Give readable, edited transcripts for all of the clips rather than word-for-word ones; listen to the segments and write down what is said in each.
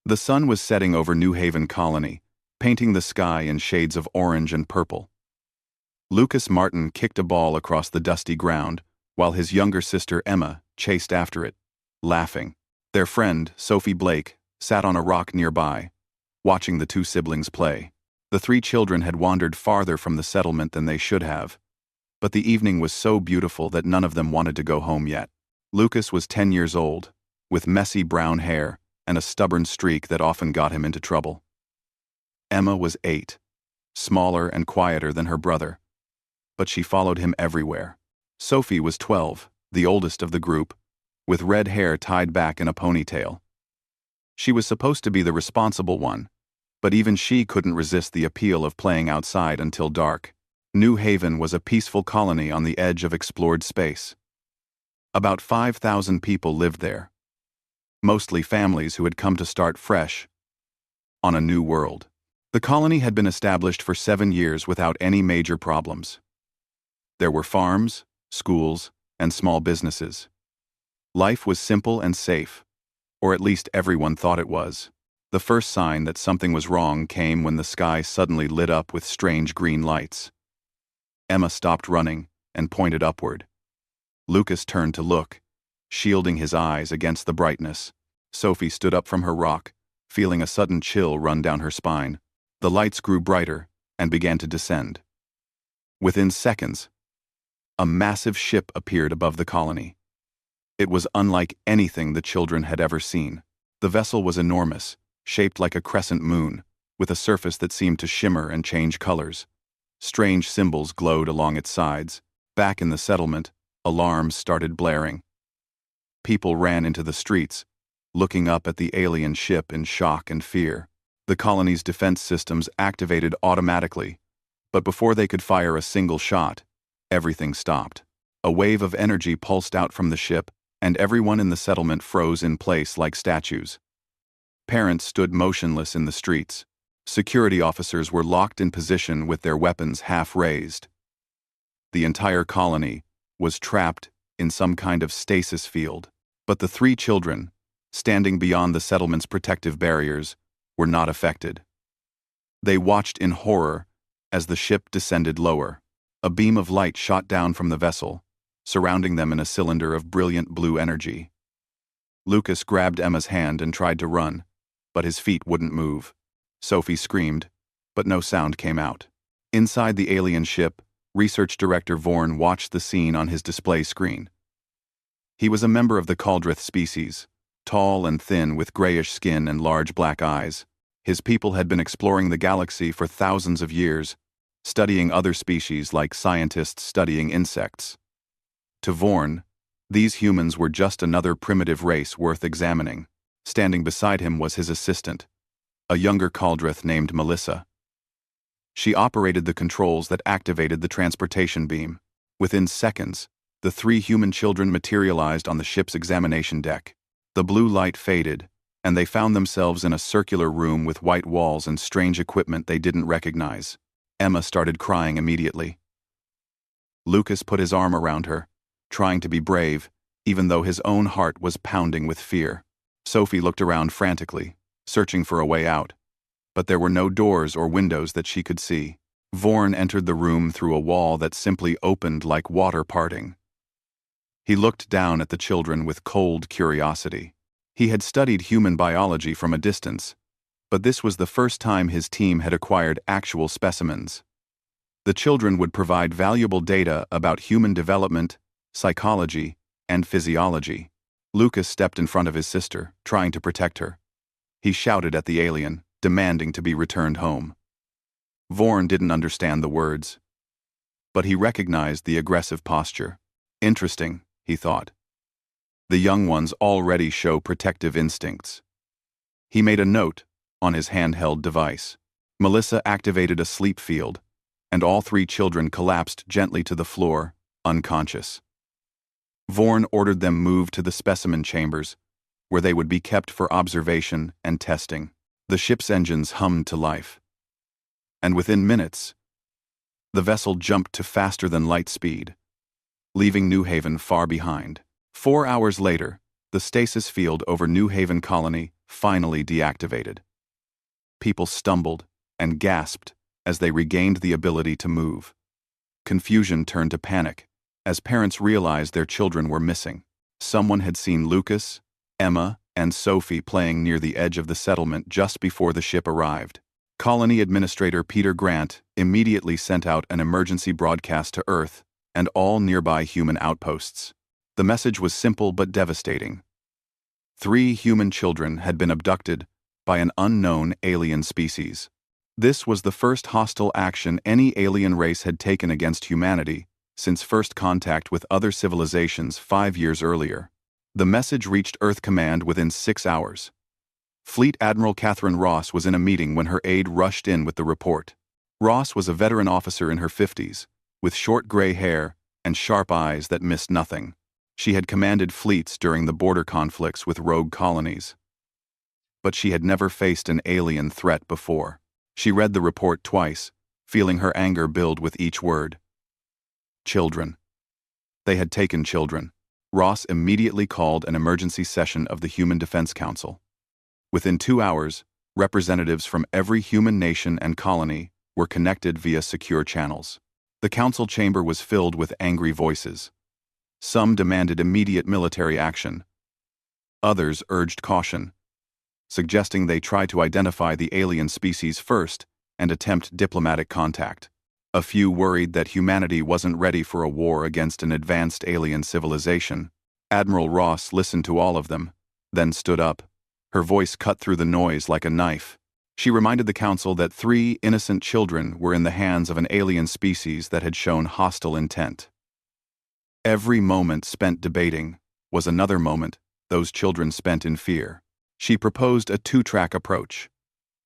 The sun was setting over New Haven Colony, painting the sky in shades of orange and purple. Lucas Martin kicked a ball across the dusty ground, while his younger sister Emma chased after it, laughing. Their friend, Sophie Blake, sat on a rock nearby, watching the two siblings play. The three children had wandered farther from the settlement than they should have, but the evening was so beautiful that none of them wanted to go home yet. Lucas was 10 years old, with messy brown hair and a stubborn streak that often got him into trouble. Emma was 8, smaller and quieter than her brother, but she followed him everywhere. Sophie was 12, the oldest of the group, with red hair tied back in a ponytail. She was supposed to be the responsible one, but even she couldn't resist the appeal of playing outside until dark. New Haven was a peaceful colony on the edge of explored space. About 5,000 people lived there, mostly families who had come to start fresh on a new world. The colony had been established for 7 years without any major problems. There were farms, schools, and small businesses. Life was simple and safe, or at least everyone thought it was. The first sign that something was wrong came when the sky suddenly lit up with strange green lights. Emma stopped running and pointed upward. Lucas turned to look, shielding his eyes against the brightness. Sophie stood up from her rock, feeling a sudden chill run down her spine. The lights grew brighter and began to descend. Within seconds, a massive ship appeared above the colony. It was unlike anything the children had ever seen. The vessel was enormous, shaped like a crescent moon, with a surface that seemed to shimmer and change colors. Strange symbols glowed along its sides. Back in the settlement, alarms started blaring. People ran into the streets, looking up at the alien ship in shock and fear. The colony's defense systems activated automatically, but before they could fire a single shot, everything stopped. A wave of energy pulsed out from the ship, and everyone in the settlement froze in place like statues. Parents stood motionless in the streets. Security officers were locked in position with their weapons half raised. The entire colony was trapped in some kind of stasis field, but the three children, standing beyond the settlement's protective barriers, were not affected. They watched in horror as the ship descended lower. A beam of light shot down from the vessel, surrounding them in a cylinder of brilliant blue energy. Lucas grabbed Emma's hand and tried to run, but his feet wouldn't move. Sophie screamed, but no sound came out. Inside the alien ship, Research Director Vorn watched the scene on his display screen. He was a member of the Caldrith species, tall and thin with grayish skin and large black eyes. His people had been exploring the galaxy for thousands of years, studying other species like scientists studying insects. To Vorn, these humans were just another primitive race worth examining. Standing beside him was his assistant, a younger Caldrith named Melissa. She operated the controls that activated the transportation beam. Within seconds, the three human children materialized on the ship's examination deck. The blue light faded, and they found themselves in a circular room with white walls and strange equipment they didn't recognize. Emma started crying immediately. Lucas put his arm around her, trying to be brave, even though his own heart was pounding with fear. Sophie looked around frantically, searching for a way out, but there were no doors or windows that she could see. Vorn entered the room through a wall that simply opened like water parting. He looked down at the children with cold curiosity. He had studied human biology from a distance, but this was the first time his team had acquired actual specimens. The children would provide valuable data about human development, psychology, and physiology. Lucas stepped in front of his sister, trying to protect her. He shouted at the alien, demanding to be returned home. Vorn didn't understand the words, but he recognized the aggressive posture. Interesting, he thought. The young ones already show protective instincts. He made a note on his handheld device. Melissa activated a sleep field, and all three children collapsed gently to the floor, unconscious. Vorn ordered them moved to the specimen chambers, where they would be kept for observation and testing. The ship's engines hummed to life. And within minutes, the vessel jumped to faster than light speed, leaving New Haven far behind. 4 hours later, the stasis field over New Haven Colony finally deactivated. People stumbled and gasped as they regained the ability to move. Confusion turned to panic as parents realized their children were missing. Someone had seen Lucas, Emma, and Sophie playing near the edge of the settlement just before the ship arrived. Colony Administrator Peter Grant immediately sent out an emergency broadcast to Earth and all nearby human outposts. The message was simple but devastating. 3 human children had been abducted by an unknown alien species. This was the first hostile action any alien race had taken against humanity since first contact with other civilizations 5 years earlier. The message reached Earth Command within 6 hours. Fleet Admiral Catherine Ross was in a meeting when her aide rushed in with the report. Ross was a veteran officer in her 50s, with short gray hair and sharp eyes that missed nothing. She had commanded fleets during the border conflicts with rogue colonies. But she had never faced an alien threat before. She read the report twice, feeling her anger build with each word. Children. They had taken children. Ross immediately called an emergency session of the Human Defense Council. Within 2 hours, representatives from every human nation and colony were connected via secure channels. The council chamber was filled with angry voices. Some demanded immediate military action. Others urged caution, suggesting they try to identify the alien species first and attempt diplomatic contact. A few worried that humanity wasn't ready for a war against an advanced alien civilization. Admiral Ross listened to all of them, then stood up. Her voice cut through the noise like a knife. She reminded the council that 3 innocent children were in the hands of an alien species that had shown hostile intent. Every moment spent debating was another moment those children spent in fear. She proposed a 2-track approach.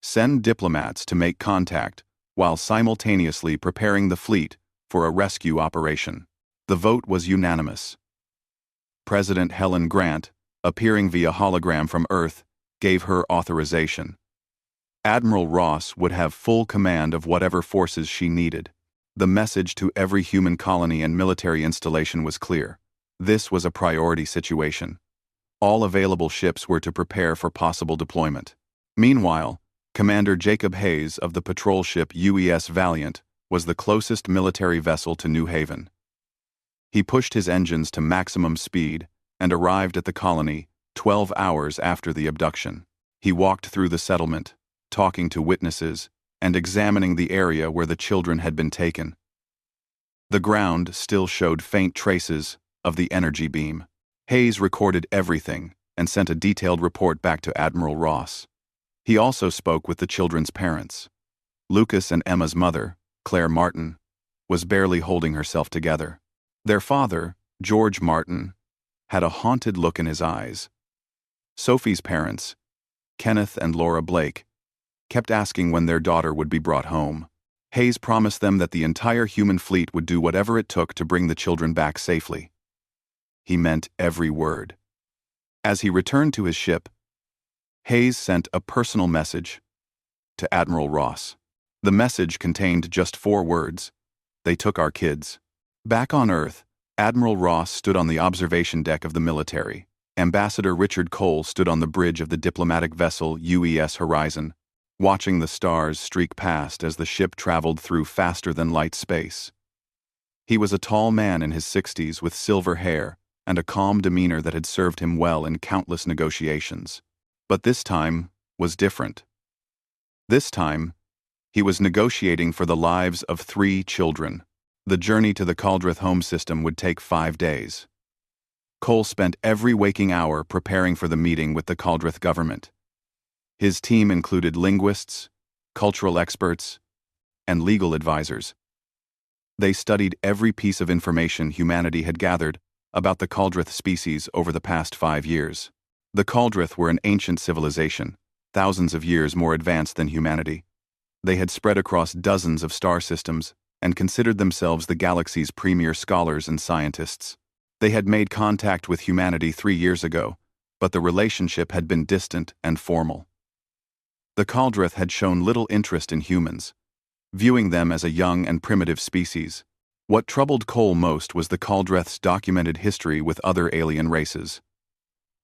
Send diplomats to make contact while simultaneously preparing the fleet for a rescue operation. The vote was unanimous. President Helen Grant, appearing via hologram from Earth, gave her authorization. Admiral Ross would have full command of whatever forces she needed. The message to every human colony and military installation was clear. This was a priority situation. All available ships were to prepare for possible deployment. Meanwhile, Commander Jacob Hayes of the patrol ship UES Valiant was the closest military vessel to New Haven. He pushed his engines to maximum speed and arrived at the colony 12 hours after the abduction. He walked through the settlement, talking to witnesses and examining the area where the children had been taken. The ground still showed faint traces of the energy beam. Hayes recorded everything and sent a detailed report back to Admiral Ross. He also spoke with the children's parents. Lucas and Emma's mother, Claire Martin, was barely holding herself together. Their father, George Martin, had a haunted look in his eyes. Sophie's parents, Kenneth and Laura Blake, kept asking when their daughter would be brought home. Hayes promised them that the entire human fleet would do whatever it took to bring the children back safely. He meant every word. As he returned to his ship, Hayes sent a personal message to Admiral Ross. The message contained just 4 words: "They took our kids." Back on Earth, Admiral Ross stood on the observation deck of the military. Ambassador Richard Cole stood on the bridge of the diplomatic vessel UES Horizon, watching the stars streak past as the ship traveled through faster-than-light space. He was a tall man in his 60s with silver hair and a calm demeanor that had served him well in countless negotiations. But this time was different. This time, he was negotiating for the lives of 3 children. The journey to the Caldrith home system would take 5 days. Cole spent every waking hour preparing for the meeting with the Caldrith government. His team included linguists, cultural experts, and legal advisors. They studied every piece of information humanity had gathered about the Caldrith species over the past 5 years. The Caldrith were an ancient civilization, thousands of years more advanced than humanity. They had spread across dozens of star systems and considered themselves the galaxy's premier scholars and scientists. They had made contact with humanity 3 years ago, but the relationship had been distant and formal. The Caldrith had shown little interest in humans, viewing them as a young and primitive species. What troubled Cole most was the Caldrith's documented history with other alien races.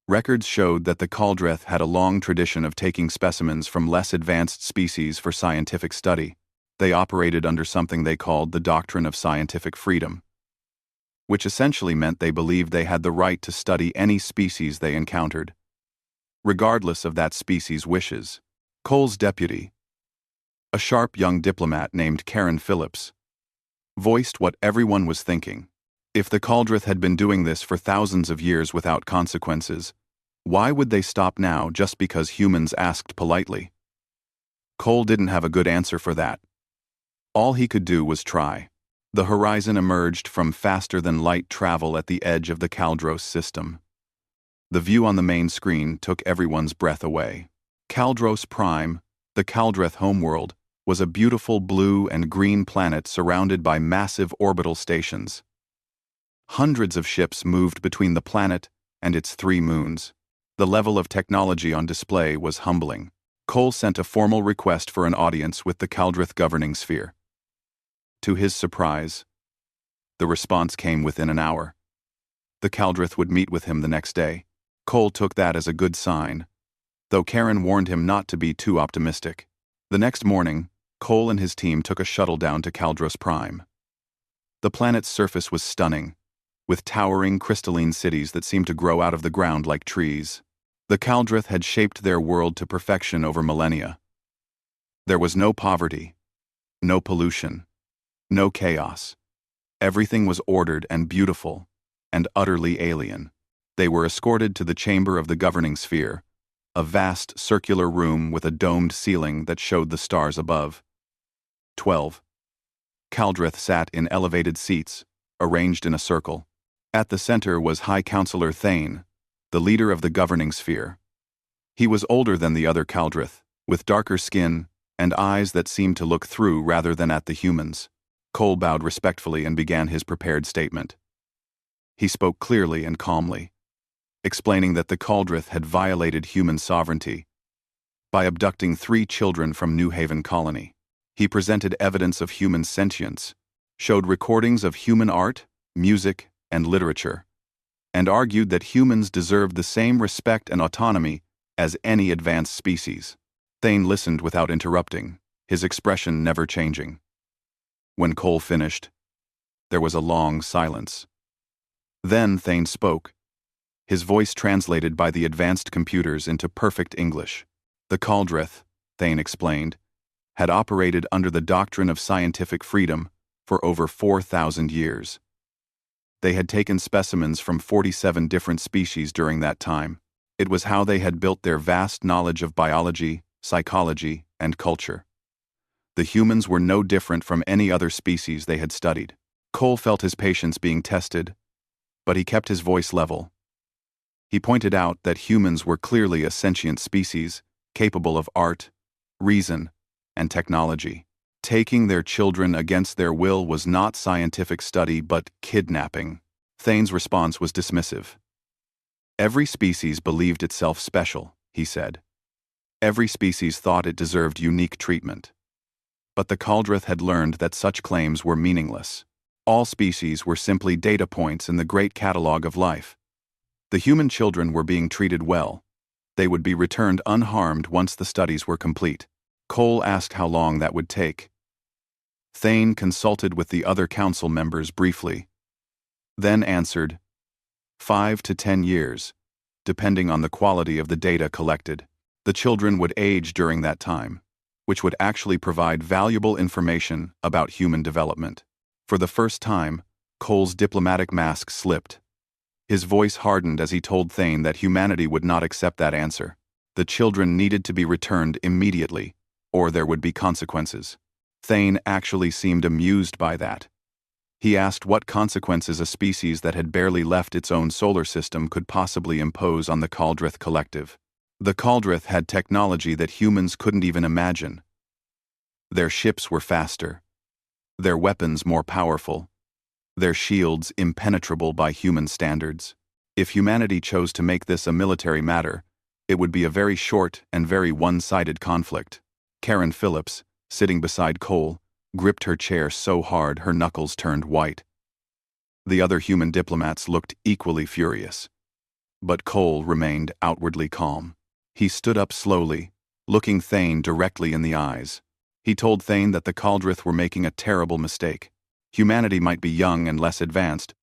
Records showed that the Caldreth had a long tradition of taking specimens from less advanced species for scientific study. They operated under something they called the doctrine of scientific freedom, which essentially meant they believed they had the right to study any species they encountered, regardless of that species' wishes. Cole's deputy, a sharp young diplomat named Karen Phillips, voiced what everyone was thinking. If the Caldreth had been doing this for thousands of years without consequences, why would they stop now just because humans asked politely? Cole didn't have a good answer for that. All he could do was try. The horizon emerged from faster-than-light travel at the edge of the Caldros system. The view on the main screen took everyone's breath away. Caldros Prime, the Caldreth homeworld, was a beautiful blue and green planet surrounded by massive orbital stations. Hundreds of ships moved between the planet and its 3 moons. The level of technology on display was humbling. Cole sent a formal request for an audience with the Caldreth governing sphere. To his surprise, the response came within an hour. The Caldreth would meet with him the next day. Cole took that as a good sign, though Karen warned him not to be too optimistic. The next morning, Cole and his team took a shuttle down to Caldros Prime. The planet's surface was stunning, with towering crystalline cities that seemed to grow out of the ground like trees. The Caldreth had shaped their world to perfection over millennia. There was no poverty, no pollution, no chaos. Everything was ordered and beautiful, and utterly alien. They were escorted to the chamber of the governing sphere, a vast circular room with a domed ceiling that showed the stars above. 12. Caldreth sat in elevated seats, arranged in a circle. At the center was High Counselor Thane, the leader of the governing sphere. He was older than the other Caldreth, with darker skin and eyes that seemed to look through rather than at the humans. Cole bowed respectfully and began his prepared statement. He spoke clearly and calmly, explaining that the Caldreth had violated human sovereignty by abducting 3 children from New Haven Colony. He presented evidence of human sentience, showed recordings of human art, music, and literature, and argued that humans deserved the same respect and autonomy as any advanced species. Thane listened without interrupting, his expression never changing. When Cole finished, there was a long silence. Then Thane spoke, his voice translated by the advanced computers into perfect English. The Caldreth, Thane explained, had operated under the doctrine of scientific freedom for over 4,000 years. They had taken specimens from 47 different species during that time. It was how they had built their vast knowledge of biology, psychology, and culture. The humans were no different from any other species they had studied. Cole felt his patience being tested, but he kept his voice level. He pointed out that humans were clearly a sentient species, capable of art, reason, and technology. Taking their children against their will was not scientific study but kidnapping. Thane's response was dismissive. Every species believed itself special, he said. Every species thought it deserved unique treatment. But the Caldreth had learned that such claims were meaningless. All species were simply data points in the great catalog of life. The human children were being treated well. They would be returned unharmed once the studies were complete. Cole asked how long that would take. Thane consulted with the other council members briefly, then answered, 5 to 10 years, depending on the quality of the data collected. The children would age during that time, which would actually provide valuable information about human development. For the first time, Cole's diplomatic mask slipped. His voice hardened as he told Thane that humanity would not accept that answer. The children needed to be returned immediately, or there would be consequences. Thane actually seemed amused by that. He asked what consequences a species that had barely left its own solar system could possibly impose on the Caldreth collective. The Caldreth had technology that humans couldn't even imagine. Their ships were faster, their weapons more powerful, their shields impenetrable by human standards. If humanity chose to make this a military matter, it would be a very short and very one-sided conflict. Karen Phillips, sitting beside Cole, gripped her chair so hard her knuckles turned white. The other human diplomats looked equally furious. But Cole remained outwardly calm. He stood up slowly, looking Thane directly in the eyes. He told Thane that the Caldrith were making a terrible mistake. Humanity might be young and less advanced,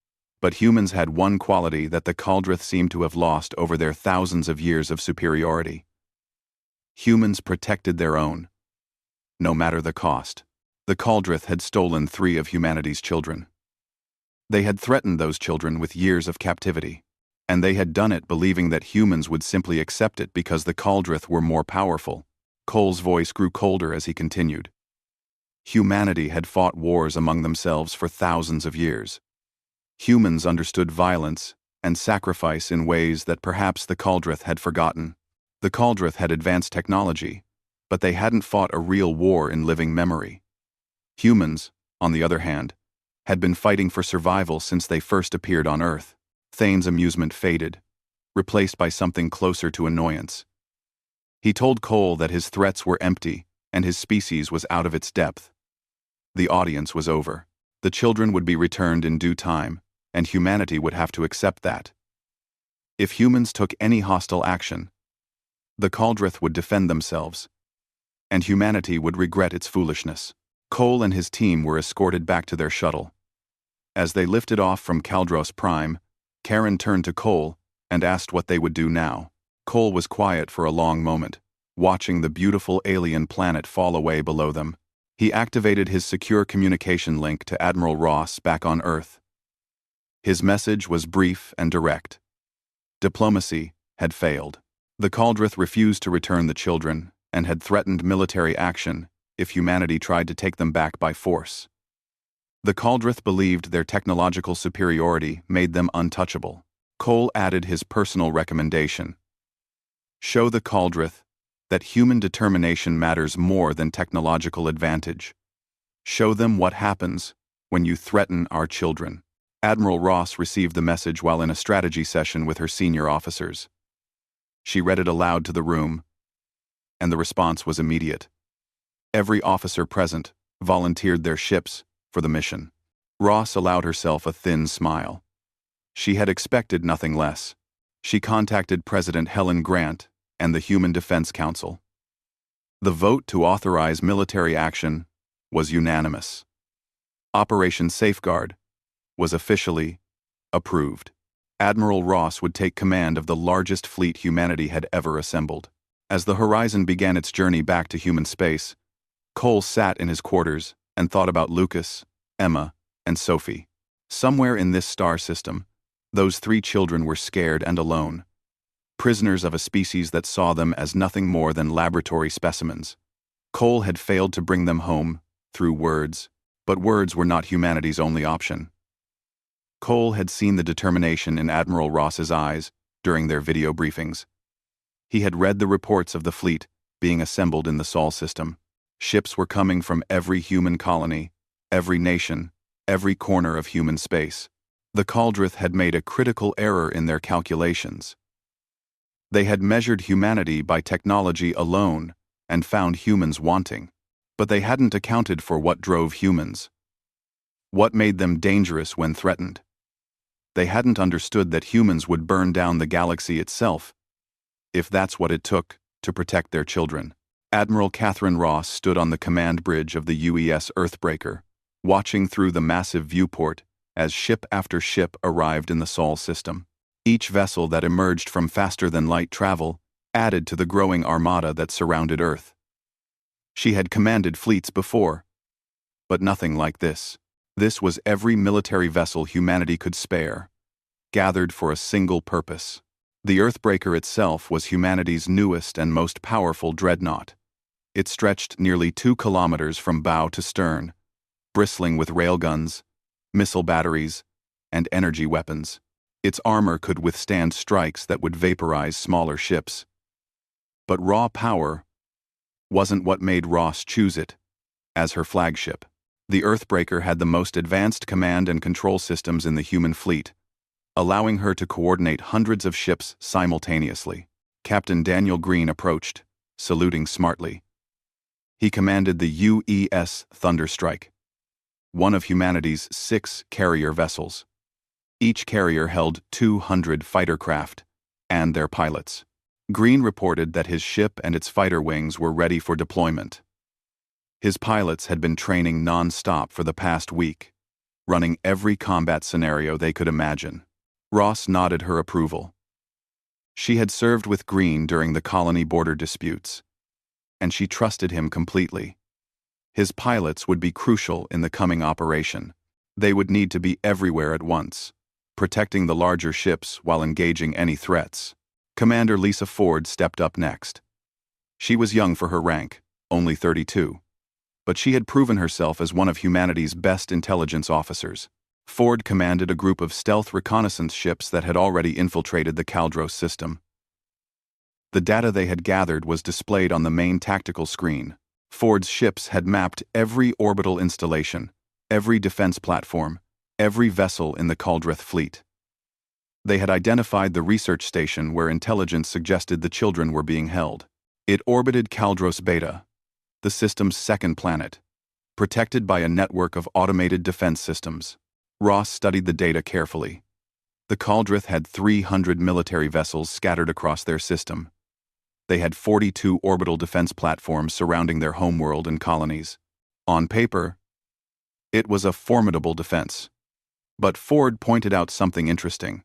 but humans had one quality that the Caldrith seemed to have lost over their thousands of years of superiority. Humans protected their own, no matter the cost. The Caldrith had stolen 3 of humanity's children. They had threatened those children with years of captivity, and they had done it believing that humans would simply accept it because the Caldrith were more powerful. Cole's voice grew colder as he continued. Humanity had fought wars among themselves for thousands of years. Humans understood violence and sacrifice in ways that perhaps the Caldrith had forgotten. The Caldrith had advanced technology, but they hadn't fought a real war in living memory. Humans, on the other hand, had been fighting for survival since they first appeared on Earth. Thane's amusement faded, replaced by something closer to annoyance. He told Cole that his threats were empty and his species was out of its depth. The audience was over. The children would be returned in due time, and humanity would have to accept that. If humans took any hostile action, the Caldrith would defend themselves, and humanity would regret its foolishness. Cole and his team were escorted back to their shuttle. As they lifted off from Caldros Prime, Karen turned to Cole and asked what they would do now. Cole was quiet for a long moment, watching the beautiful alien planet fall away below them. He activated his secure communication link to Admiral Ross back on Earth. His message was brief and direct. Diplomacy had failed. The Caldrith refused to return the children and had threatened military action if humanity tried to take them back by force. The Caldrith believed their technological superiority made them untouchable. Cole added his personal recommendation. Show the Caldrith that human determination matters more than technological advantage. Show them what happens when you threaten our children. Admiral Ross received the message while in a strategy session with her senior officers. She read it aloud to the room, and the response was immediate. Every officer present volunteered their ships for the mission. Ross allowed herself a thin smile. She had expected nothing less. She contacted President Helen Grant and the Human Defense Council. The vote to authorize military action was unanimous. Operation Safeguard was officially approved. Admiral Ross would take command of the largest fleet humanity had ever assembled. As the Horizon began its journey back to human space, Cole sat in his quarters and thought about Lucas, Emma, and Sophie. Somewhere in this star system, those 3 children were scared and alone, prisoners of a species that saw them as nothing more than laboratory specimens. Cole had failed to bring them home through words, but words were not humanity's only option. Cole had seen the determination in Admiral Ross's eyes during their video briefings. He had read the reports of the fleet being assembled in the Sol system. Ships were coming from every human colony, every nation, every corner of human space. The Caldrith had made a critical error in their calculations. They had measured humanity by technology alone and found humans wanting, but they hadn't accounted for what drove humans. What made them dangerous when threatened? They hadn't understood that humans would burn down the galaxy itself, if that's what it took to protect their children. Admiral Catherine Ross stood on the command bridge of the UES Earthbreaker, watching through the massive viewport as ship after ship arrived in the Sol system. Each vessel that emerged from faster-than-light travel added to the growing armada that surrounded Earth. She had commanded fleets before, but nothing like this. This was every military vessel humanity could spare, gathered for a single purpose. The Earthbreaker itself was humanity's newest and most powerful dreadnought. It stretched nearly 2 kilometers from bow to stern, bristling with railguns, missile batteries, and energy weapons. Its armor could withstand strikes that would vaporize smaller ships. But raw power wasn't what made Ross choose it as her flagship. The Earthbreaker had the most advanced command and control systems in the human fleet, allowing her to coordinate hundreds of ships simultaneously. Captain Daniel Green approached, saluting smartly. He commanded the UES Thunderstrike, one of humanity's 6 carrier vessels. Each carrier held 200 fighter craft, and their pilots. Green reported that his ship and its fighter wings were ready for deployment. His pilots had been training non-stop for the past week, running every combat scenario they could imagine. Ross nodded her approval. She had served with Green during the colony border disputes, and she trusted him completely. His pilots would be crucial in the coming operation. They would need to be everywhere at once, protecting the larger ships while engaging any threats. Commander Lisa Ford stepped up next. She was young for her rank, only 32, but she had proven herself as one of humanity's best intelligence officers. Ford commanded a group of stealth reconnaissance ships that had already infiltrated the Caldros system. The data they had gathered was displayed on the main tactical screen. Ford's ships had mapped every orbital installation, every defense platform, every vessel in the Caldroth fleet. They had identified the research station where intelligence suggested the children were being held. It orbited Caldros Beta, the system's second planet, protected by a network of automated defense systems. Ross studied the data carefully. The Caldroth had 300 military vessels scattered across their system. They had 42 orbital defense platforms surrounding their homeworld and colonies. On paper, it was a formidable defense. But Ford pointed out something interesting.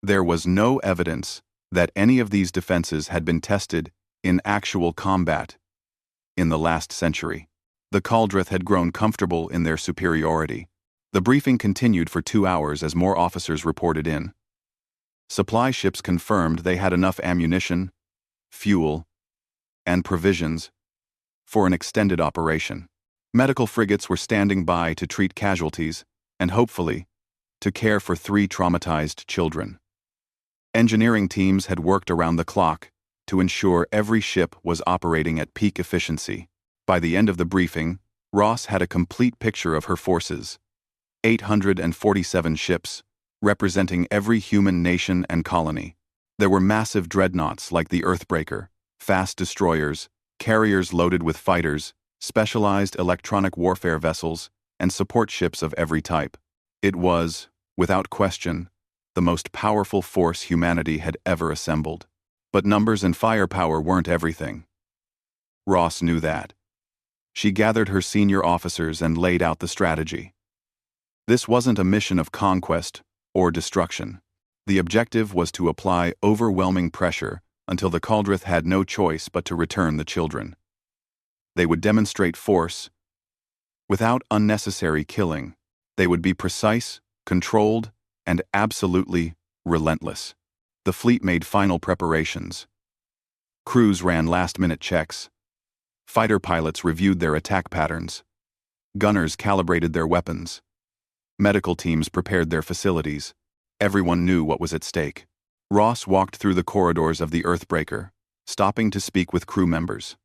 There was no evidence that any of these defenses had been tested in actual combat in the last century. The Caldroth had grown comfortable in their superiority. The briefing continued for 2 hours as more officers reported in. Supply ships confirmed they had enough ammunition, fuel, and provisions for an extended operation. Medical frigates were standing by to treat casualties and, hopefully, to care for 3 traumatized children. Engineering teams had worked around the clock to ensure every ship was operating at peak efficiency. By the end of the briefing, Ross had a complete picture of her forces. 847 ships, representing every human nation and colony. There were massive dreadnoughts like the Earthbreaker, fast destroyers, carriers loaded with fighters, specialized electronic warfare vessels, and support ships of every type. It was, without question, the most powerful force humanity had ever assembled. But numbers and firepower weren't everything. Ross knew that. She gathered her senior officers and laid out the strategy. This wasn't a mission of conquest or destruction. The objective was to apply overwhelming pressure until the Caldroth had no choice but to return the children. They would demonstrate force without unnecessary killing. They would be precise, controlled, and absolutely relentless. The fleet made final preparations. Crews ran last-minute checks. Fighter pilots reviewed their attack patterns. Gunners calibrated their weapons. Medical teams prepared their facilities. Everyone knew what was at stake. Ross walked through the corridors of the Earthbreaker, stopping to speak with crew members.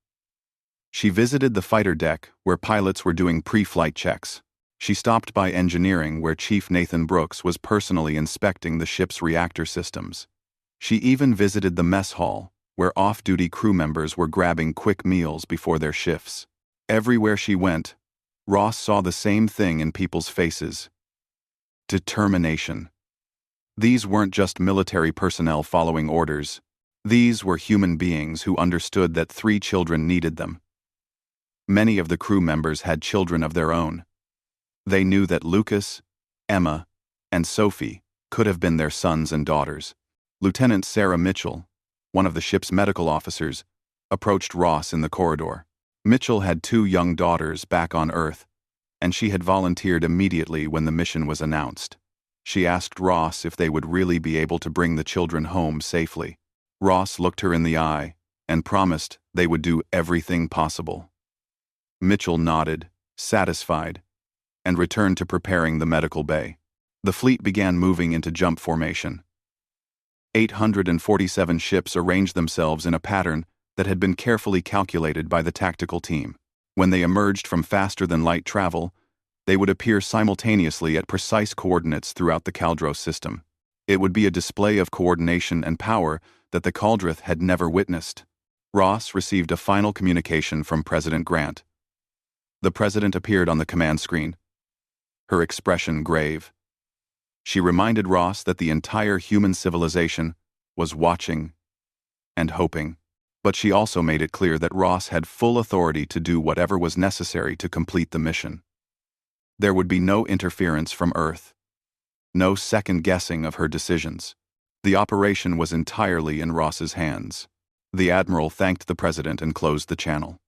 She visited the fighter deck, where pilots were doing pre-flight checks. She stopped by engineering, where Chief Nathan Brooks was personally inspecting the ship's reactor systems. She even visited the mess hall, where off-duty crew members were grabbing quick meals before their shifts. Everywhere she went, Ross saw the same thing in people's faces: determination. These weren't just military personnel following orders. These were human beings who understood that 3 children needed them. Many of the crew members had children of their own. They knew that Lucas, Emma, and Sophie could have been their sons and daughters. Lieutenant Sarah Mitchell, one of the ship's medical officers, approached Ross in the corridor. Mitchell had 2 young daughters back on Earth, and she had volunteered immediately when the mission was announced. She asked Ross if they would really be able to bring the children home safely. Ross looked her in the eye and promised they would do everything possible. Mitchell nodded, satisfied, and returned to preparing the medical bay. The fleet began moving into jump formation. 847 ships arranged themselves in a pattern that had been carefully calculated by the tactical team. When they emerged from faster-than-light travel, they would appear simultaneously at precise coordinates throughout the Caldros system. It would be a display of coordination and power that the Caldroth had never witnessed. Ross received a final communication from President Grant. The president appeared on the command screen, her expression grave. She reminded Ross that the entire human civilization was watching and hoping. But she also made it clear that Ross had full authority to do whatever was necessary to complete the mission. There would be no interference from Earth, no second-guessing of her decisions. The operation was entirely in Ross's hands. The Admiral thanked the President and closed the channel.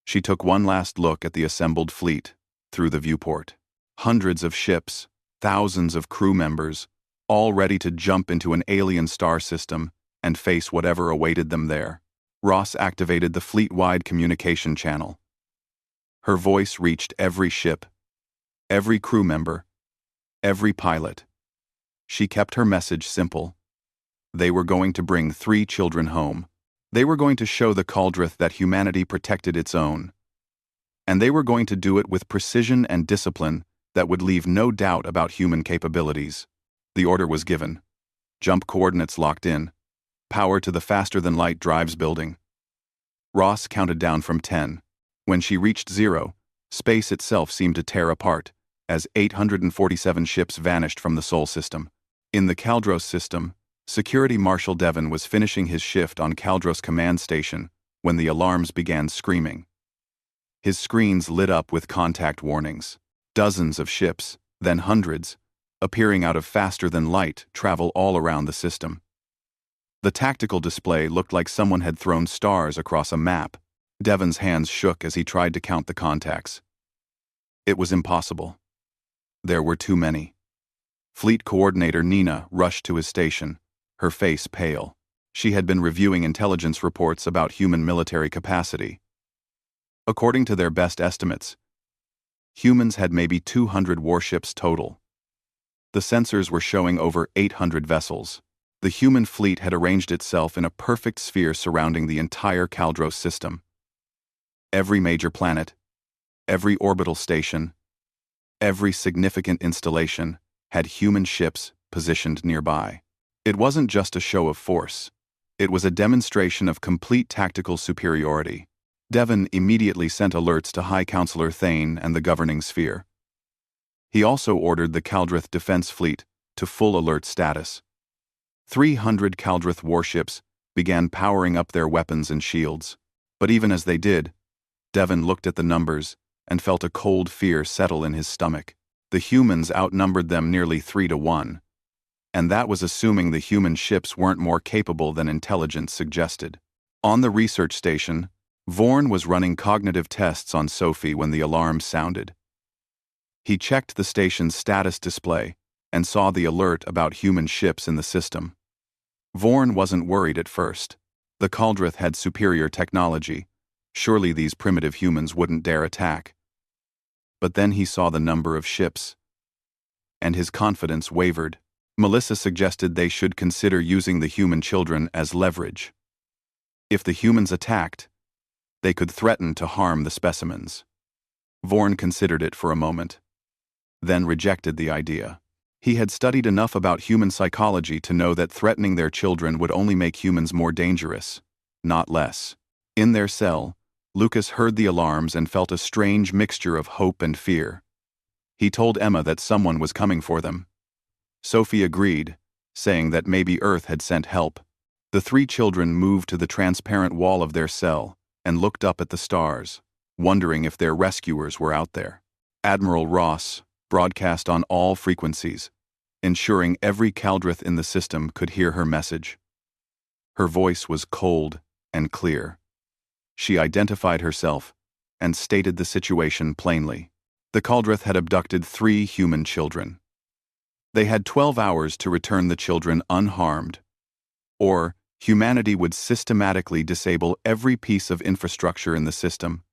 She took one last look at the assembled fleet through the viewport. Hundreds of ships, thousands of crew members, all ready to jump into an alien star system and face whatever awaited them there. Ross activated the fleet-wide communication channel. Her voice reached every ship, every crew member, every pilot. She kept her message simple. They were going to bring 3 children home. They were going to show the Cauldron that humanity protected its own. And they were going to do it with precision and discipline that would leave no doubt about human capabilities. The order was given. Jump coordinates locked in. Power to the faster-than-light drives building. Ross counted down from 10. When she reached 0, space itself seemed to tear apart, as 847 ships vanished from the Sol system. In the Caldros system, Security Marshal Devon was finishing his shift on Caldros Command Station when the alarms began screaming. His screens lit up with contact warnings. Dozens of ships, then hundreds, appearing out of faster-than-light travel all around the system. The tactical display looked like someone had thrown stars across a map. Devon's hands shook as he tried to count the contacts. It was impossible. There were too many. Fleet Coordinator Nina rushed to his station, her face pale. She had been reviewing intelligence reports about human military capacity. According to their best estimates, humans had maybe 200 warships total. The sensors were showing over 800 vessels. The human fleet had arranged itself in a perfect sphere surrounding the entire Caldros system. Every major planet, every orbital station, every significant installation had human ships positioned nearby. It wasn't just a show of force. It was a demonstration of complete tactical superiority. Devon immediately sent alerts to High Counselor Thane and the governing sphere. He also ordered the Caldroth Defense Fleet to full alert status. 300 Caldroth warships began powering up their weapons and shields. But even as they did, Devon looked at the numbers and felt a cold fear settle in his stomach. The humans outnumbered them nearly 3-1. And that was assuming the human ships weren't more capable than intelligence suggested. On the research station, Vorn was running cognitive tests on Sophie when the alarm sounded. He checked the station's status display and saw the alert about human ships in the system. Vorn wasn't worried at first. The Caldroth had superior technology. Surely these primitive humans wouldn't dare attack. But then he saw the number of ships, and his confidence wavered. Melissa suggested they should consider using the human children as leverage. If the humans attacked, they could threaten to harm the specimens. Vorn considered it for a moment, then rejected the idea. He had studied enough about human psychology to know that threatening their children would only make humans more dangerous, not less. In their cell, Lucas heard the alarms and felt a strange mixture of hope and fear. He told Emma that someone was coming for them. Sophie agreed, saying that maybe Earth had sent help. The 3 children moved to the transparent wall of their cell and looked up at the stars, wondering if their rescuers were out there. Admiral Ross broadcast on all frequencies, ensuring every Caldroth in the system could hear her message. Her voice was cold and clear. She identified herself and stated the situation plainly. The Caldroth had abducted 3 human children. They had 12 hours to return the children unharmed, or humanity would systematically disable every piece of infrastructure in the system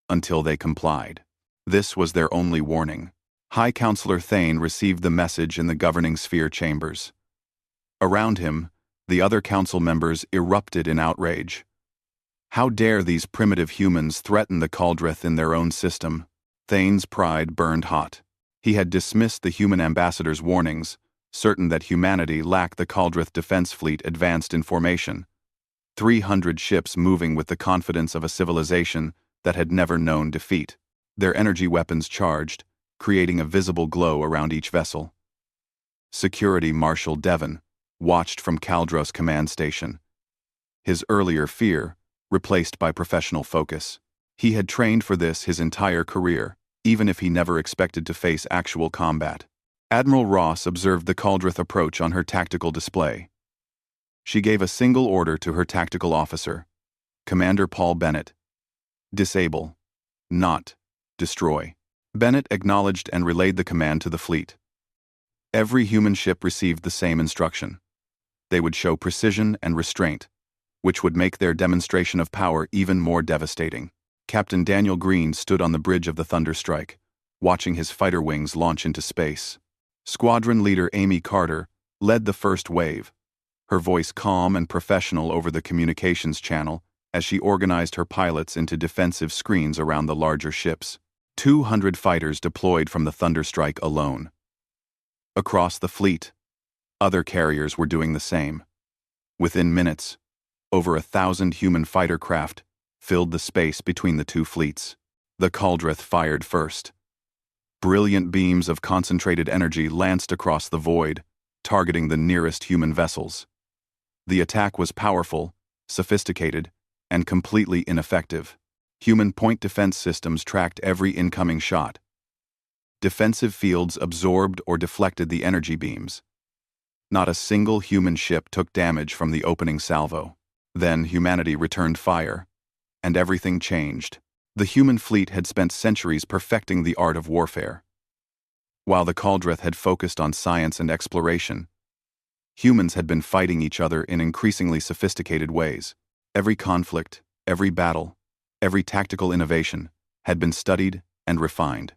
until they complied. This was their only warning. High Counselor Thane received the message in the governing sphere chambers. Around him, the other council members erupted in outrage. How dare these primitive humans threaten the Caldroth in their own system? Thane's pride burned hot. He had dismissed the human ambassador's warnings, certain that humanity lacked the Caldroth Defense Fleet advanced in formation. 300 ships moving with the confidence of a civilization that had never known defeat. Their energy weapons charged, creating a visible glow around each vessel. Security Marshal Devon watched from Kaldros command station. His earlier fear, replaced by professional focus. He had trained for this his entire career, even if he never expected to face actual combat. Admiral Ross observed the Kaldroth approach on her tactical display. She gave a single order to her tactical officer, Commander Paul Bennett. Disable. Not destroy. Bennett acknowledged and relayed the command to the fleet. Every human ship received the same instruction. They would show precision and restraint, which would make their demonstration of power even more devastating. Captain Daniel Green stood on the bridge of the Thunderstrike, watching his fighter wings launch into space. Squadron leader Amy Carter led the first wave, her voice calm and professional over the communications channel as she organized her pilots into defensive screens around the larger ships. 200 fighters deployed from the Thunderstrike alone. Across the fleet, other carriers were doing the same. Within minutes, over 1,000 human fighter craft filled the space between the two fleets. The Kaldroth fired first. Brilliant beams of concentrated energy lanced across the void, targeting the nearest human vessels. The attack was powerful, sophisticated, and completely ineffective. Human point defense systems tracked every incoming shot. Defensive fields absorbed or deflected the energy beams. Not a single human ship took damage from the opening salvo. Then humanity returned fire, and everything changed. The human fleet had spent centuries perfecting the art of warfare. While the Kaldroth had focused on science and exploration, humans had been fighting each other in increasingly sophisticated ways. Every conflict, every battle, every tactical innovation had been studied and refined.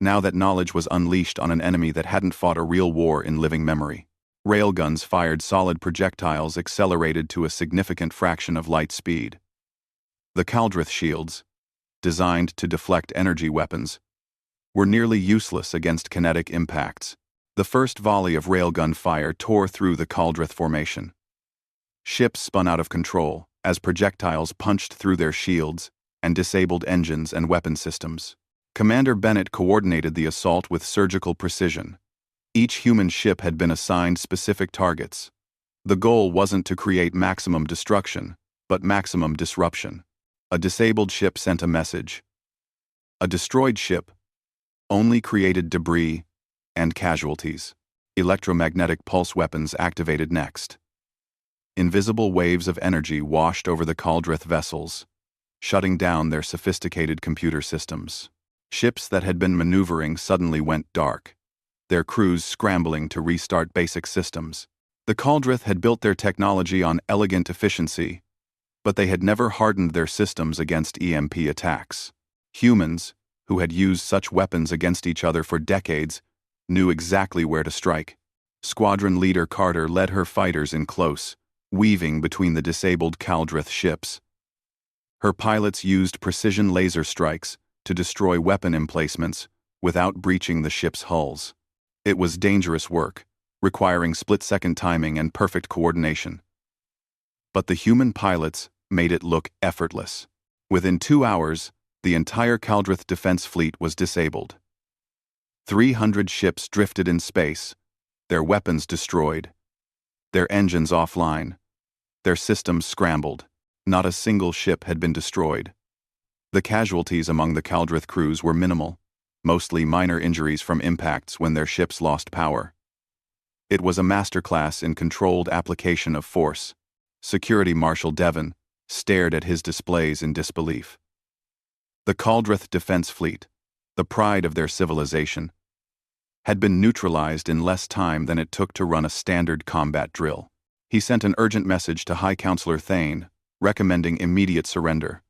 Now that knowledge was unleashed on an enemy that hadn't fought a real war in living memory. Railguns fired solid projectiles accelerated to a significant fraction of light speed. The Kaldroth shields, designed to deflect energy weapons, were nearly useless against kinetic impacts. The first volley of railgun fire tore through the Kaldroth formation. Ships spun out of control as projectiles punched through their shields and disabled engines and weapon systems. Commander Bennett coordinated the assault with surgical precision. Each human ship had been assigned specific targets. The goal wasn't to create maximum destruction, but maximum disruption. A disabled ship sent a message. A destroyed ship only created debris and casualties. Electromagnetic pulse weapons activated next. Invisible waves of energy washed over the Kaldroth vessels, shutting down their sophisticated computer systems. Ships that had been maneuvering suddenly went dark, their crews scrambling to restart basic systems. The Kaldroth had built their technology on elegant efficiency, but they had never hardened their systems against EMP attacks. Humans, who had used such weapons against each other for decades, knew exactly where to strike. Squadron leader Carter led her fighters in close, weaving between the disabled Kaldroth ships. Her pilots used precision laser strikes to destroy weapon emplacements without breaching the ship's hulls. It was dangerous work, requiring split-second timing and perfect coordination. But the human pilots made it look effortless. Within 2 hours, the entire Kaldroth defense fleet was disabled. 300 ships drifted in space, their weapons destroyed, their engines offline, their systems scrambled. Not a single ship had been destroyed. The casualties among the Kaldroth crews were minimal, mostly minor injuries from impacts when their ships lost power. It was a masterclass in controlled application of force. Security Marshal Devon stared at his displays in disbelief. The Kaldroth defense fleet, the pride of their civilization, had been neutralized in less time than it took to run a standard combat drill. He sent an urgent message to High Counselor Thane, recommending immediate surrender.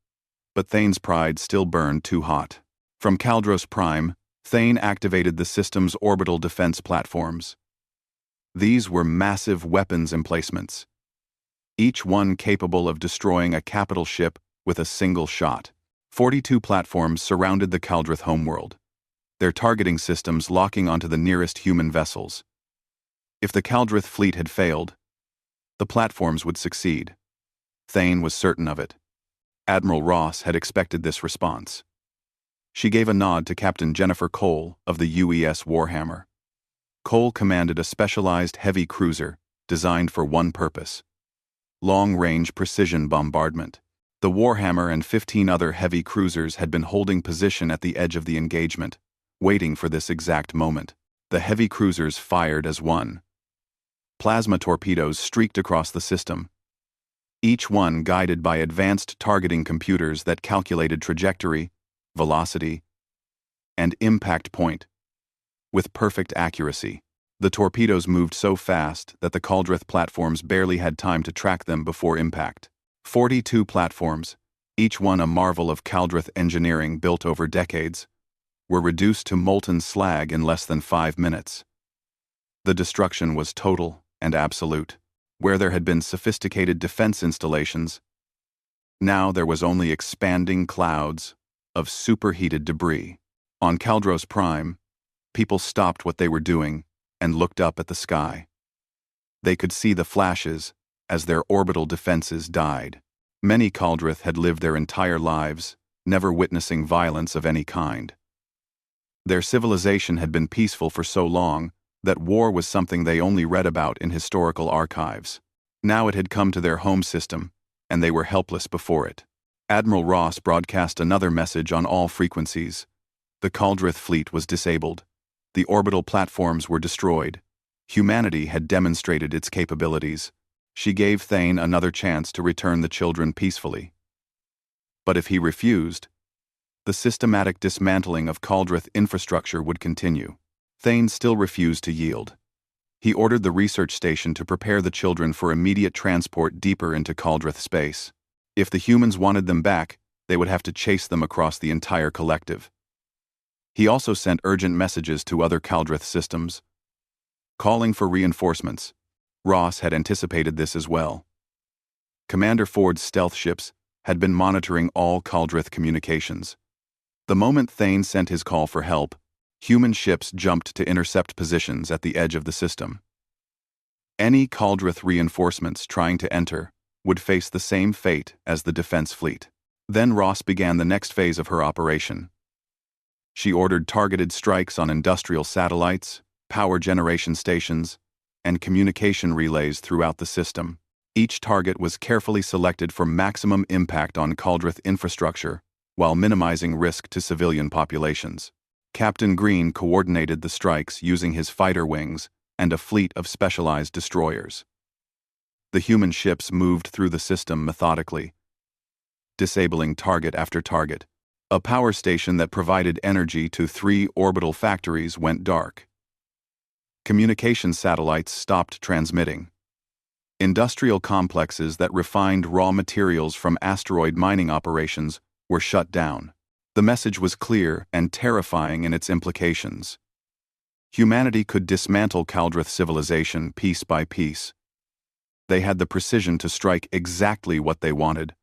But Thane's pride still burned too hot. From Kaldros Prime, Thane activated the system's orbital defense platforms. These were massive weapons emplacements, each one capable of destroying a capital ship with a single shot. 42 platforms surrounded the Kaldroth homeworld, their targeting systems locking onto the nearest human vessels. If the Kaldroth fleet had failed, the platforms would succeed. Thane was certain of it. Admiral Ross had expected this response. She gave a nod to Captain Jennifer Cole of the UES Warhammer. Cole commanded a specialized heavy cruiser designed for one purpose: long-range precision bombardment. The Warhammer and 15 other heavy cruisers had been holding position at the edge of the engagement, waiting for this exact moment. The heavy cruisers fired as one. Plasma torpedoes streaked across the system, each one guided by advanced targeting computers that calculated trajectory, velocity, and impact point with perfect accuracy. The torpedoes moved so fast that the Kaldrith platforms barely had time to track them before impact. 42 platforms, each one a marvel of Kaldrith engineering built over decades, were reduced to molten slag in less than 5 minutes. The destruction was total and absolute. Where there had been sophisticated defense installations, now there was only expanding clouds of superheated debris. On Kaldros Prime, people stopped what they were doing and looked up at the sky. They could see the flashes as their orbital defenses died. Many Kaldrith had lived their entire lives, never witnessing violence of any kind. Their civilization had been peaceful for so long that war was something they only read about in historical archives. Now it had come to their home system, and they were helpless before it. Admiral Ross broadcast another message on all frequencies. The Kaldrith fleet was disabled. The orbital platforms were destroyed. Humanity had demonstrated its capabilities. She gave Thane another chance to return the children peacefully. But if he refused, the systematic dismantling of Kaldrith infrastructure would continue. Thane still refused to yield. He ordered the research station to prepare the children for immediate transport deeper into Kaldrith space. If the humans wanted them back, they would have to chase them across the entire collective. He also sent urgent messages to other Kaldrith systems, calling for reinforcements. Ross had anticipated this as well. Commander Ford's stealth ships had been monitoring all Kaldrith communications. The moment Thane sent his call for help, human ships jumped to intercept positions at the edge of the system. Any Kaldrith reinforcements trying to enter would face the same fate as the defense fleet. Then Ross began the next phase of her operation. She ordered targeted strikes on industrial satellites, power generation stations, and communication relays throughout the system. Each target was carefully selected for maximum impact on Kaldrith infrastructure while minimizing risk to civilian populations. Captain Green coordinated the strikes using his fighter wings and a fleet of specialized destroyers. The human ships moved through the system methodically, disabling target after target. A power station that provided energy to 3 orbital factories went dark. Communication satellites stopped transmitting. Industrial complexes that refined raw materials from asteroid mining operations were shut down. The message was clear and terrifying in its implications. Humanity could dismantle Kaldrith civilization piece by piece. They had the precision to strike exactly what they wanted,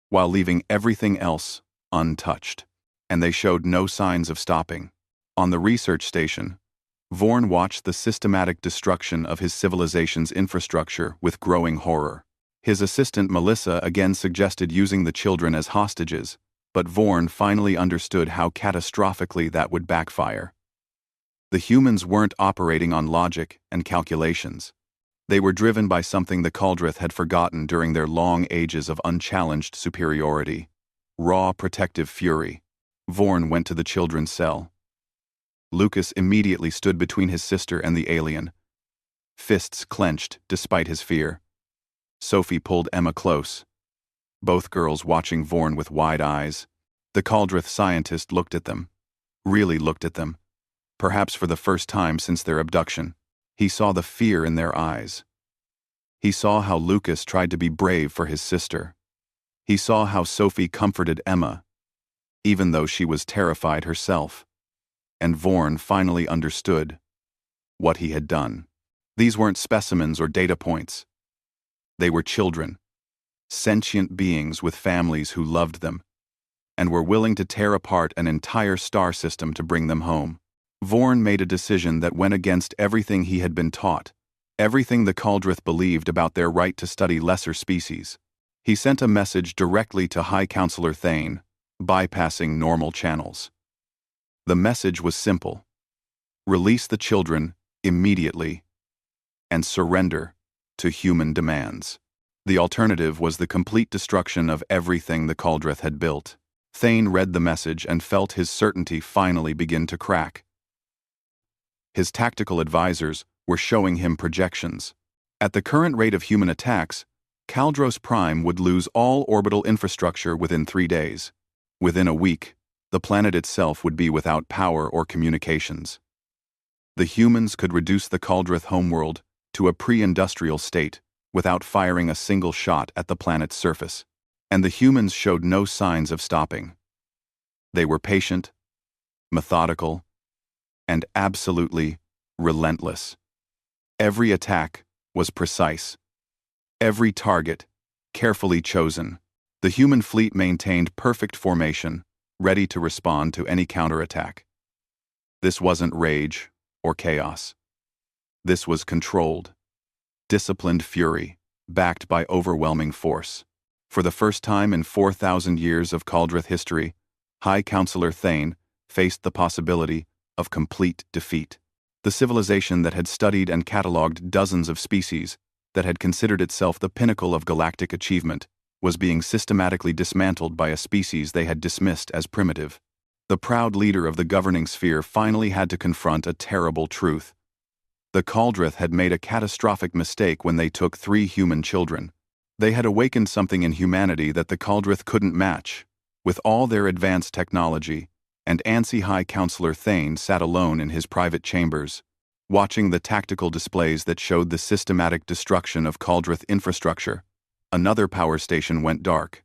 while leaving everything else untouched. And they showed no signs of stopping. On the research station, Vorn watched the systematic destruction of his civilization's infrastructure with growing horror. His assistant Melissa again suggested using the children as hostages, but Vorn finally understood how catastrophically that would backfire. The humans weren't operating on logic and calculations. They were driven by something the Kaldrith had forgotten during their long ages of unchallenged superiority: raw protective fury. Vorn went to the children's cell. Lucas immediately stood between his sister and the alien, fists clenched despite his fear. Sophie pulled Emma close, both girls watching Vorn with wide eyes. The Kaldrith scientist looked at them, really looked at them, perhaps for the first time since their abduction. He saw the fear in their eyes. He saw how Lucas tried to be brave for his sister. He saw how Sophie comforted Emma, even though she was terrified herself. And Vorn finally understood what he had done. These weren't specimens or data points. They were children, sentient beings with families who loved them, and were willing to tear apart an entire star system to bring them home. Vorn made a decision that went against everything he had been taught, everything the Kaldrith believed about their right to study lesser species. He sent a message directly to High Counselor Thane, bypassing normal channels. The message was simple: release the children immediately and surrender to human demands. The alternative was the complete destruction of everything the Cauldrith had built. Thane read the message and felt his certainty finally begin to crack. His tactical advisors were showing him projections. At the current rate of human attacks, Kaldros Prime would lose all orbital infrastructure within 3 days. Within a week, the planet itself would be without power or communications. The humans could reduce the Cauldrith homeworld to a pre-industrial state without firing a single shot at the planet's surface, and the humans showed no signs of stopping. They were patient, methodical, and absolutely relentless. Every attack was precise. Every target carefully chosen. The human fleet maintained perfect formation, ready to respond to any counterattack. This wasn't rage or chaos. This was controlled, disciplined fury, backed by overwhelming force. For the first time in 4,000 years of Cauldrith history, High Counselor Thane faced the possibility of complete defeat. The civilization that had studied and catalogued dozens of species, that had considered itself the pinnacle of galactic achievement, was being systematically dismantled by a species they had dismissed as primitive. The proud leader of the governing sphere finally had to confront a terrible truth. The Cauldrith had made a catastrophic mistake when they took 3 human children. They had awakened something in humanity that the Cauldrith couldn't match. With all their advanced technology, and antsy High Counselor Thane sat alone in his private chambers, watching the tactical displays that showed the systematic destruction of Cauldrith infrastructure. Another power station went dark.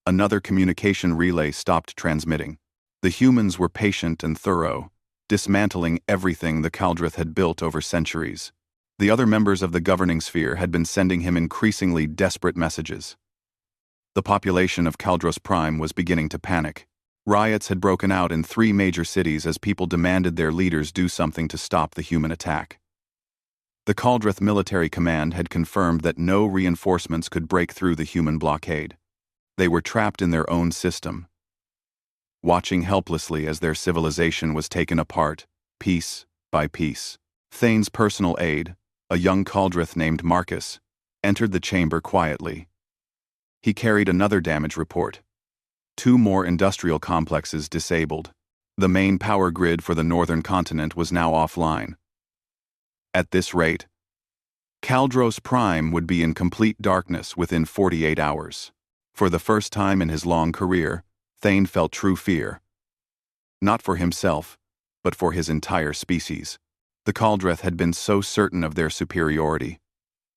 Another communication relay stopped transmitting. The humans were patient and thorough, dismantling everything the Cauldrith had built over centuries. The other members of the governing sphere had been sending him increasingly desperate messages. The population of Kaldros Prime was beginning to panic. Riots had broken out in 3 major cities as people demanded their leaders do something to stop the human attack. The Cauldrith military command had confirmed that no reinforcements could break through the human blockade. They were trapped in their own system, watching helplessly as their civilization was taken apart, piece by piece. Thane's personal aide, a young Cauldrith named Marcus, entered the chamber quietly. He carried another damage report. 2 more industrial complexes disabled. The main power grid for the northern continent was now offline. At this rate, Kaldros Prime would be in complete darkness within 48 hours. For the first time in his long career, Thane felt true fear. Not for himself, but for his entire species. The Cauldrith had been so certain of their superiority,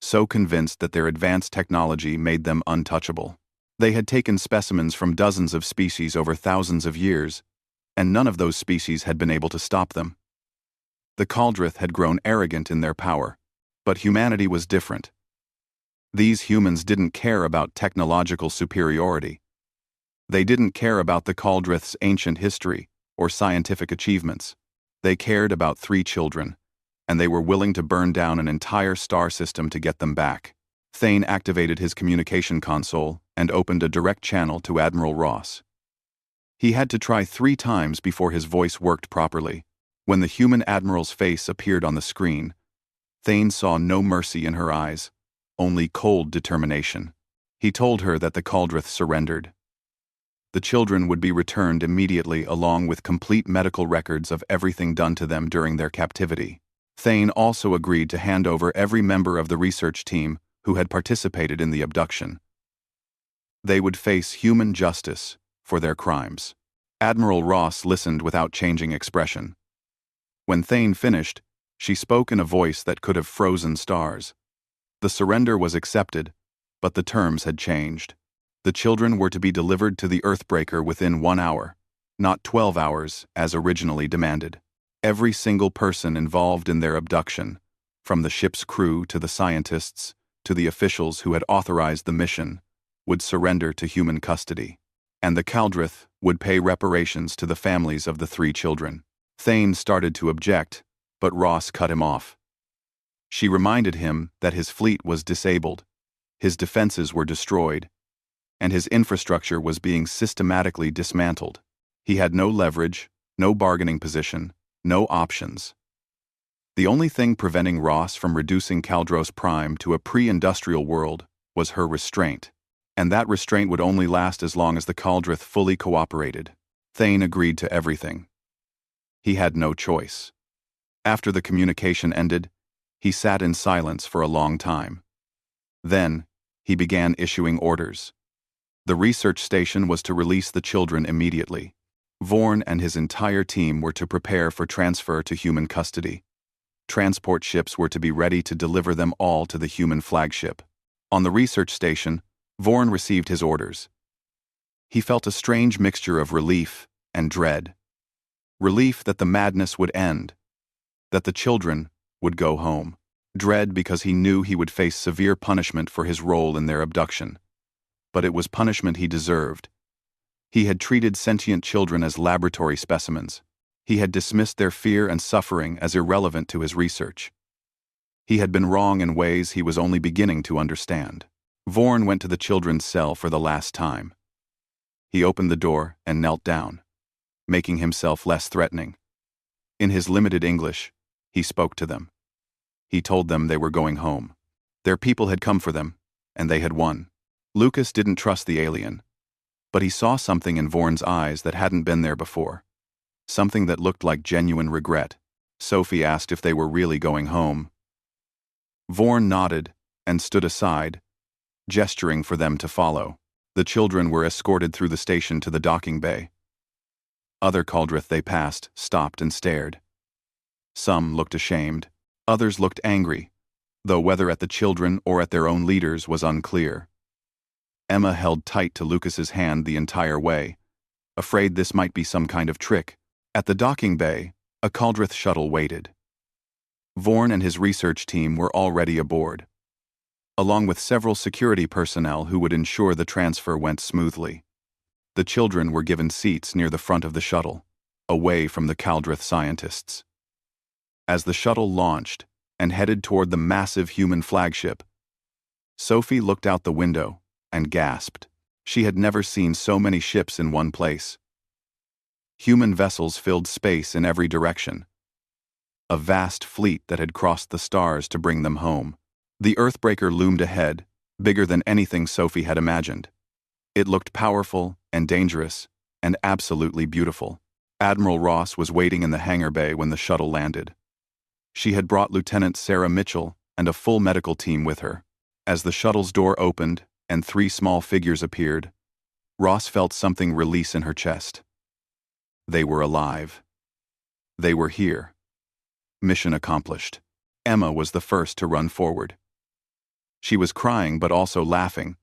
so convinced that their advanced technology made them untouchable. They had taken specimens from dozens of species over thousands of years, and none of those species had been able to stop them. The Cauldrith had grown arrogant in their power, but humanity was different. These humans didn't care about technological superiority. They didn't care about the Cauldrith's ancient history or scientific achievements. They cared about 3 children, and they were willing to burn down an entire star system to get them back. Thane activated his communication console and opened a direct channel to Admiral Ross. He had to try 3 times before his voice worked properly. When the human admiral's face appeared on the screen, Thane saw no mercy in her eyes, only cold determination. He told her that the Cauldrith surrendered. The children would be returned immediately along with complete medical records of everything done to them during their captivity. Thane also agreed to hand over every member of the research team who had participated in the abduction. They would face human justice for their crimes. Admiral Ross listened without changing expression. When Thane finished, she spoke in a voice that could have frozen stars. The surrender was accepted, but the terms had changed. The children were to be delivered to the Earthbreaker within 1 hour, not 12 hours as originally demanded. Every single person involved in their abduction, from the ship's crew to the scientists to the officials who had authorized the mission, would surrender to human custody, and the Cauldrith would pay reparations to the families of the 3 children. Thane started to object, but Ross cut him off. She reminded him that his fleet was disabled, his defenses were destroyed, and his infrastructure was being systematically dismantled. He had no leverage, no bargaining position, no options. The only thing preventing Ross from reducing Kaldros Prime to a pre-industrial world was her restraint, and that restraint would only last as long as the Kaldrith fully cooperated. Thane agreed to everything. He had no choice. After the communication ended, he sat in silence for a long time. Then, he began issuing orders. The research station was to release the children immediately. Vorn and his entire team were to prepare for transfer to human custody. Transport ships were to be ready to deliver them all to the human flagship. On the research station, Vorn received his orders. He felt a strange mixture of relief and dread. Relief that the madness would end, that the children would go home. Dread because he knew he would face severe punishment for his role in their abduction. But it was punishment he deserved. He had treated sentient children as laboratory specimens. He had dismissed their fear and suffering as irrelevant to his research. He had been wrong in ways he was only beginning to understand. Vorn went to the children's cell for the last time. He opened the door and knelt down, making himself less threatening. In his limited English, he spoke to them. He told them they were going home. Their people had come for them, and they had won. Lucas didn't trust the alien, but he saw something in Vorn's eyes that hadn't been there before. Something that looked like genuine regret. Sophie asked if they were really going home. Vorn nodded and stood aside, gesturing for them to follow. The children were escorted through the station to the docking bay. Other Kaldrith they passed stopped and stared. Some looked ashamed, others looked angry, though whether at the children or at their own leaders was unclear. Emma held tight to Lucas's hand the entire way, afraid this might be some kind of trick. At the docking bay, a Kaldrith shuttle waited. Vorn and his research team were already aboard, along with several security personnel who would ensure the transfer went smoothly. The children were given seats near the front of the shuttle, away from the Kaldrith scientists. As the shuttle launched and headed toward the massive human flagship, Sophie looked out the window and gasped. She had never seen so many ships in one place. Human vessels filled space in every direction. A vast fleet that had crossed the stars to bring them home. The Earthbreaker loomed ahead, bigger than anything Sophie had imagined. It looked powerful and dangerous and absolutely beautiful. Admiral Ross was waiting in the hangar bay when the shuttle landed. She had brought Lieutenant Sarah Mitchell and a full medical team with her. As the shuttle's door opened and 3 small figures appeared, Ross felt something release in her chest. They were alive. They were here. Mission accomplished. Emma was the first to run forward. She was crying but also laughing,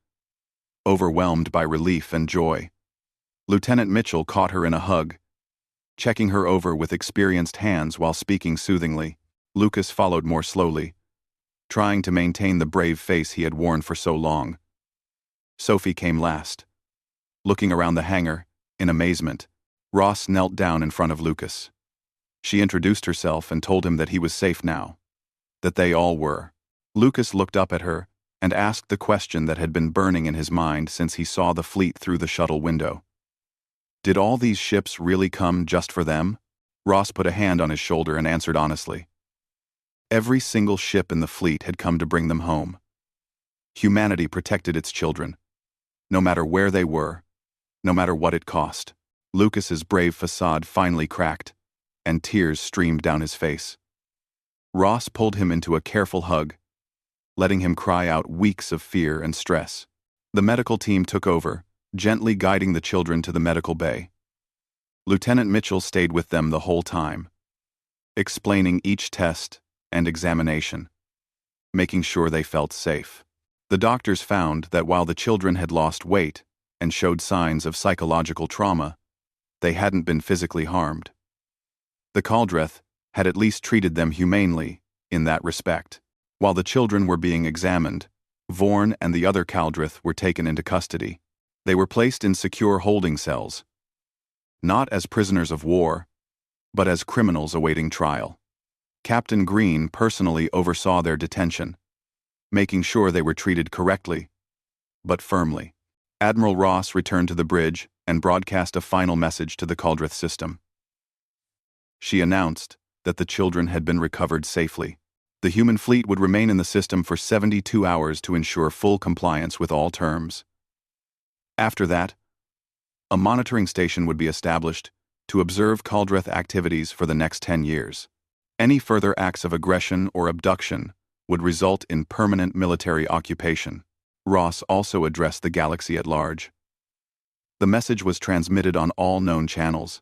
overwhelmed by relief and joy. Lieutenant Mitchell caught her in a hug, checking her over with experienced hands while speaking soothingly. Lucas followed more slowly, trying to maintain the brave face he had worn for so long. Sophie came last. Looking around the hangar, in amazement, Ross knelt down in front of Lucas. She introduced herself and told him that he was safe now, that they all were. Lucas looked up at her and asked the question that had been burning in his mind since he saw the fleet through the shuttle window. Did all these ships really come just for them? Ross put a hand on his shoulder and answered honestly. Every single ship in the fleet had come to bring them home. Humanity protected its children, no matter where they were, no matter what it cost. Lucas's brave facade finally cracked, and tears streamed down his face. Ross pulled him into a careful hug, letting him cry out weeks of fear and stress. The medical team took over, gently guiding the children to the medical bay. Lieutenant Mitchell stayed with them the whole time, explaining each test and examination, making sure they felt safe. The doctors found that while the children had lost weight and showed signs of psychological trauma, they hadn't been physically harmed. The Kaldrith had at least treated them humanely in that respect. While the children were being examined, Vorn and the other Kaldrith were taken into custody. They were placed in secure holding cells, not as prisoners of war, but as criminals awaiting trial. Captain Green personally oversaw their detention, making sure they were treated correctly, but firmly. Admiral Ross returned to the bridge and broadcast a final message to the Kaldrith system. She announced that the children had been recovered safely. The human fleet would remain in the system for 72 hours to ensure full compliance with all terms. After that, a monitoring station would be established to observe Caldreth activities for the next 10 years. Any further acts of aggression or abduction would result in permanent military occupation. Ross also addressed the galaxy at large. The message was transmitted on all known channels,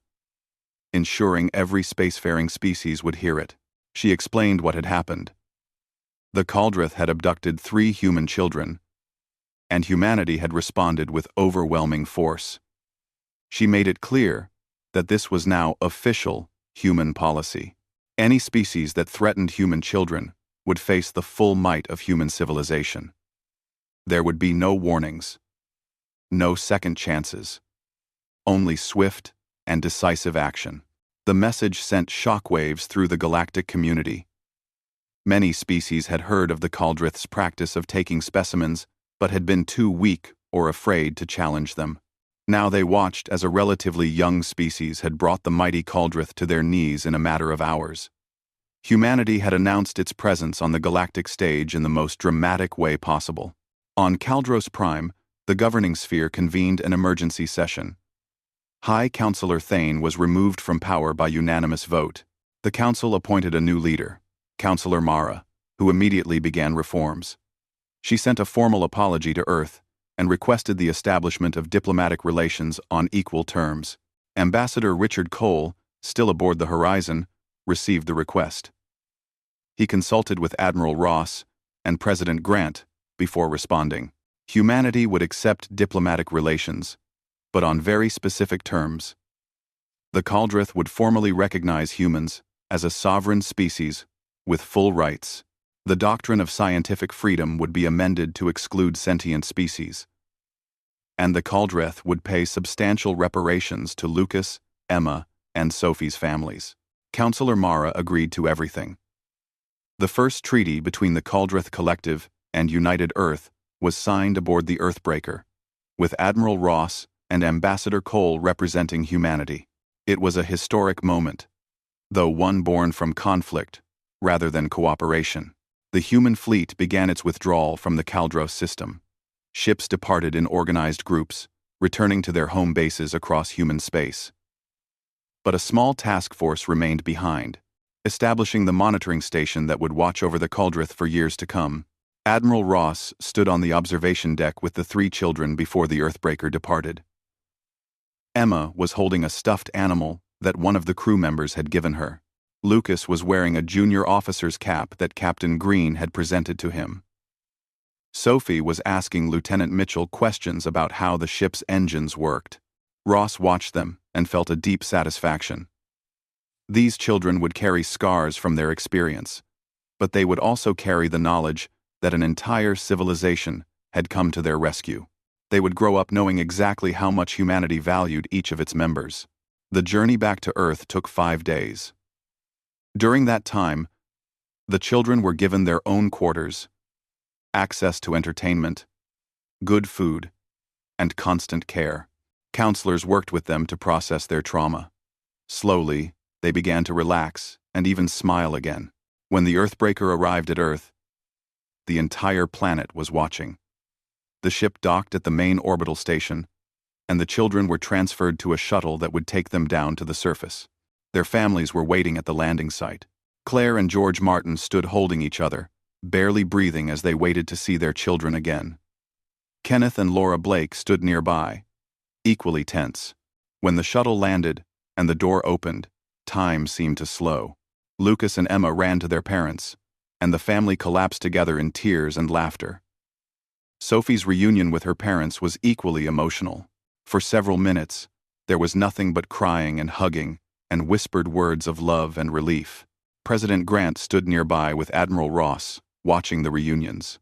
ensuring every spacefaring species would hear it. She explained what had happened. The Caldreth had abducted 3 human children, and humanity had responded with overwhelming force. She made it clear that this was now official human policy. Any species that threatened human children would face the full might of human civilization. There would be no warnings, no second chances, only swift and decisive action. The message sent shockwaves through the galactic community. Many species had heard of the Caldreth's practice of taking specimens, but had been too weak or afraid to challenge them. Now they watched as a relatively young species had brought the mighty Caldreth to their knees in a matter of hours. Humanity had announced its presence on the galactic stage in the most dramatic way possible. On Caldros Prime, the governing sphere convened an emergency session. High Counselor Thane was removed from power by unanimous vote. The council appointed a new leader, Counselor Mara, who immediately began reforms. She sent a formal apology to Earth and requested the establishment of diplomatic relations on equal terms. Ambassador Richard Cole, still aboard the Horizon, received the request. He consulted with Admiral Ross and President Grant before responding. Humanity would accept diplomatic relations, but on very specific terms. The Caldreth would formally recognize humans as a sovereign species with full rights. The doctrine of scientific freedom would be amended to exclude sentient species. And the Caldreth would pay substantial reparations to Lucas, Emma, and Sophie's families. Counselor Mara agreed to everything. The first treaty between the Caldreth Collective and United Earth was signed aboard the Earthbreaker, with Admiral Ross and Ambassador Cole representing humanity. It was a historic moment, though one born from conflict rather than cooperation. The human fleet began its withdrawal from the Caldros system. Ships departed in organized groups, returning to their home bases across human space. But a small task force remained behind, establishing the monitoring station that would watch over the Caldreth for years to come. Admiral Ross stood on the observation deck with the 3 children before the Earthbreaker departed. Emma was holding a stuffed animal that one of the crew members had given her. Lucas was wearing a junior officer's cap that Captain Green had presented to him. Sophie was asking Lieutenant Mitchell questions about how the ship's engines worked. Ross watched them and felt a deep satisfaction. These children would carry scars from their experience, but they would also carry the knowledge that an entire civilization had come to their rescue. They would grow up knowing exactly how much humanity valued each of its members. The journey back to Earth took 5 days. During that time, the children were given their own quarters, access to entertainment, good food, and constant care. Counselors worked with them to process their trauma. Slowly, they began to relax and even smile again. When the Earthbreaker arrived at Earth, the entire planet was watching. The ship docked at the main orbital station, and the children were transferred to a shuttle that would take them down to the surface. Their families were waiting at the landing site. Claire and George Martin stood holding each other, barely breathing as they waited to see their children again. Kenneth and Laura Blake stood nearby, equally tense. When the shuttle landed and the door opened, time seemed to slow. Lucas and Emma ran to their parents, and the family collapsed together in tears and laughter. Sophie's reunion with her parents was equally emotional. For several minutes, there was nothing but crying and hugging and whispered words of love and relief. President Grant stood nearby with Admiral Ross, watching the reunions.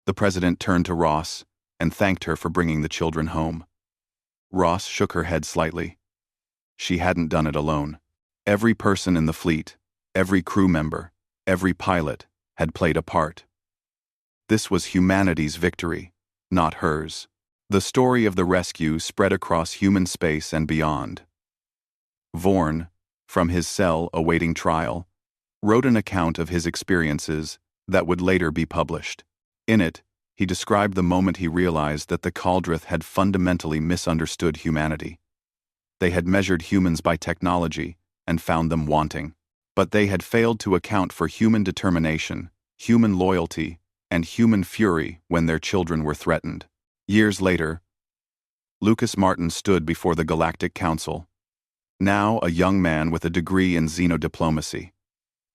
The president turned to Ross and thanked her for bringing the children home. Ross shook her head slightly. She hadn't done it alone. Every person in the fleet, every crew member, every pilot had played a part. This was humanity's victory, not hers. The story of the rescue spread across human space and beyond. Vorn, from his cell awaiting trial, wrote an account of his experiences that would later be published. In it, he described the moment he realized that the Cauldron had fundamentally misunderstood humanity. They had measured humans by technology and found them wanting. But they had failed to account for human determination, human loyalty, and human fury when their children were threatened. Years later, Lucas Martin stood before the Galactic Council, now a young man with a degree in xenodiplomacy.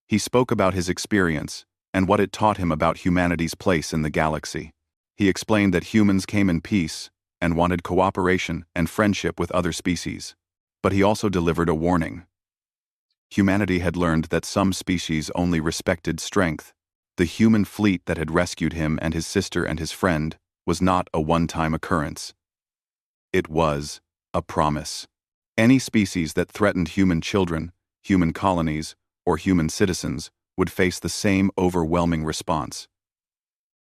He spoke about his experience and what it taught him about humanity's place in the galaxy. He explained that humans came in peace and wanted cooperation and friendship with other species. But he also delivered a warning. Humanity had learned that some species only respected strength. The human fleet that had rescued him and his sister and his friend was not a one-time occurrence. It was a promise. Any species that threatened human children, human colonies, or human citizens would face the same overwhelming response.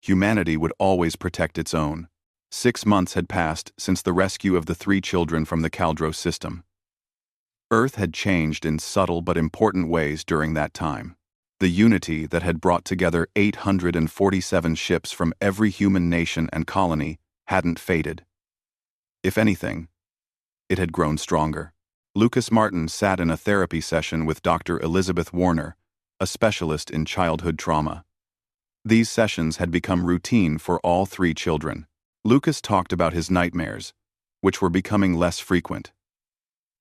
Humanity would always protect its own. 6 months had passed since the rescue of the 3 children from the Caldro system. Earth had changed in subtle but important ways during that time. The unity that had brought together 847 ships from every human nation and colony hadn't faded. If anything, it had grown stronger. Lucas Martin sat in a therapy session with Dr. Elizabeth Warner, a specialist in childhood trauma. These sessions had become routine for all 3 children. Lucas talked about his nightmares, which were becoming less frequent.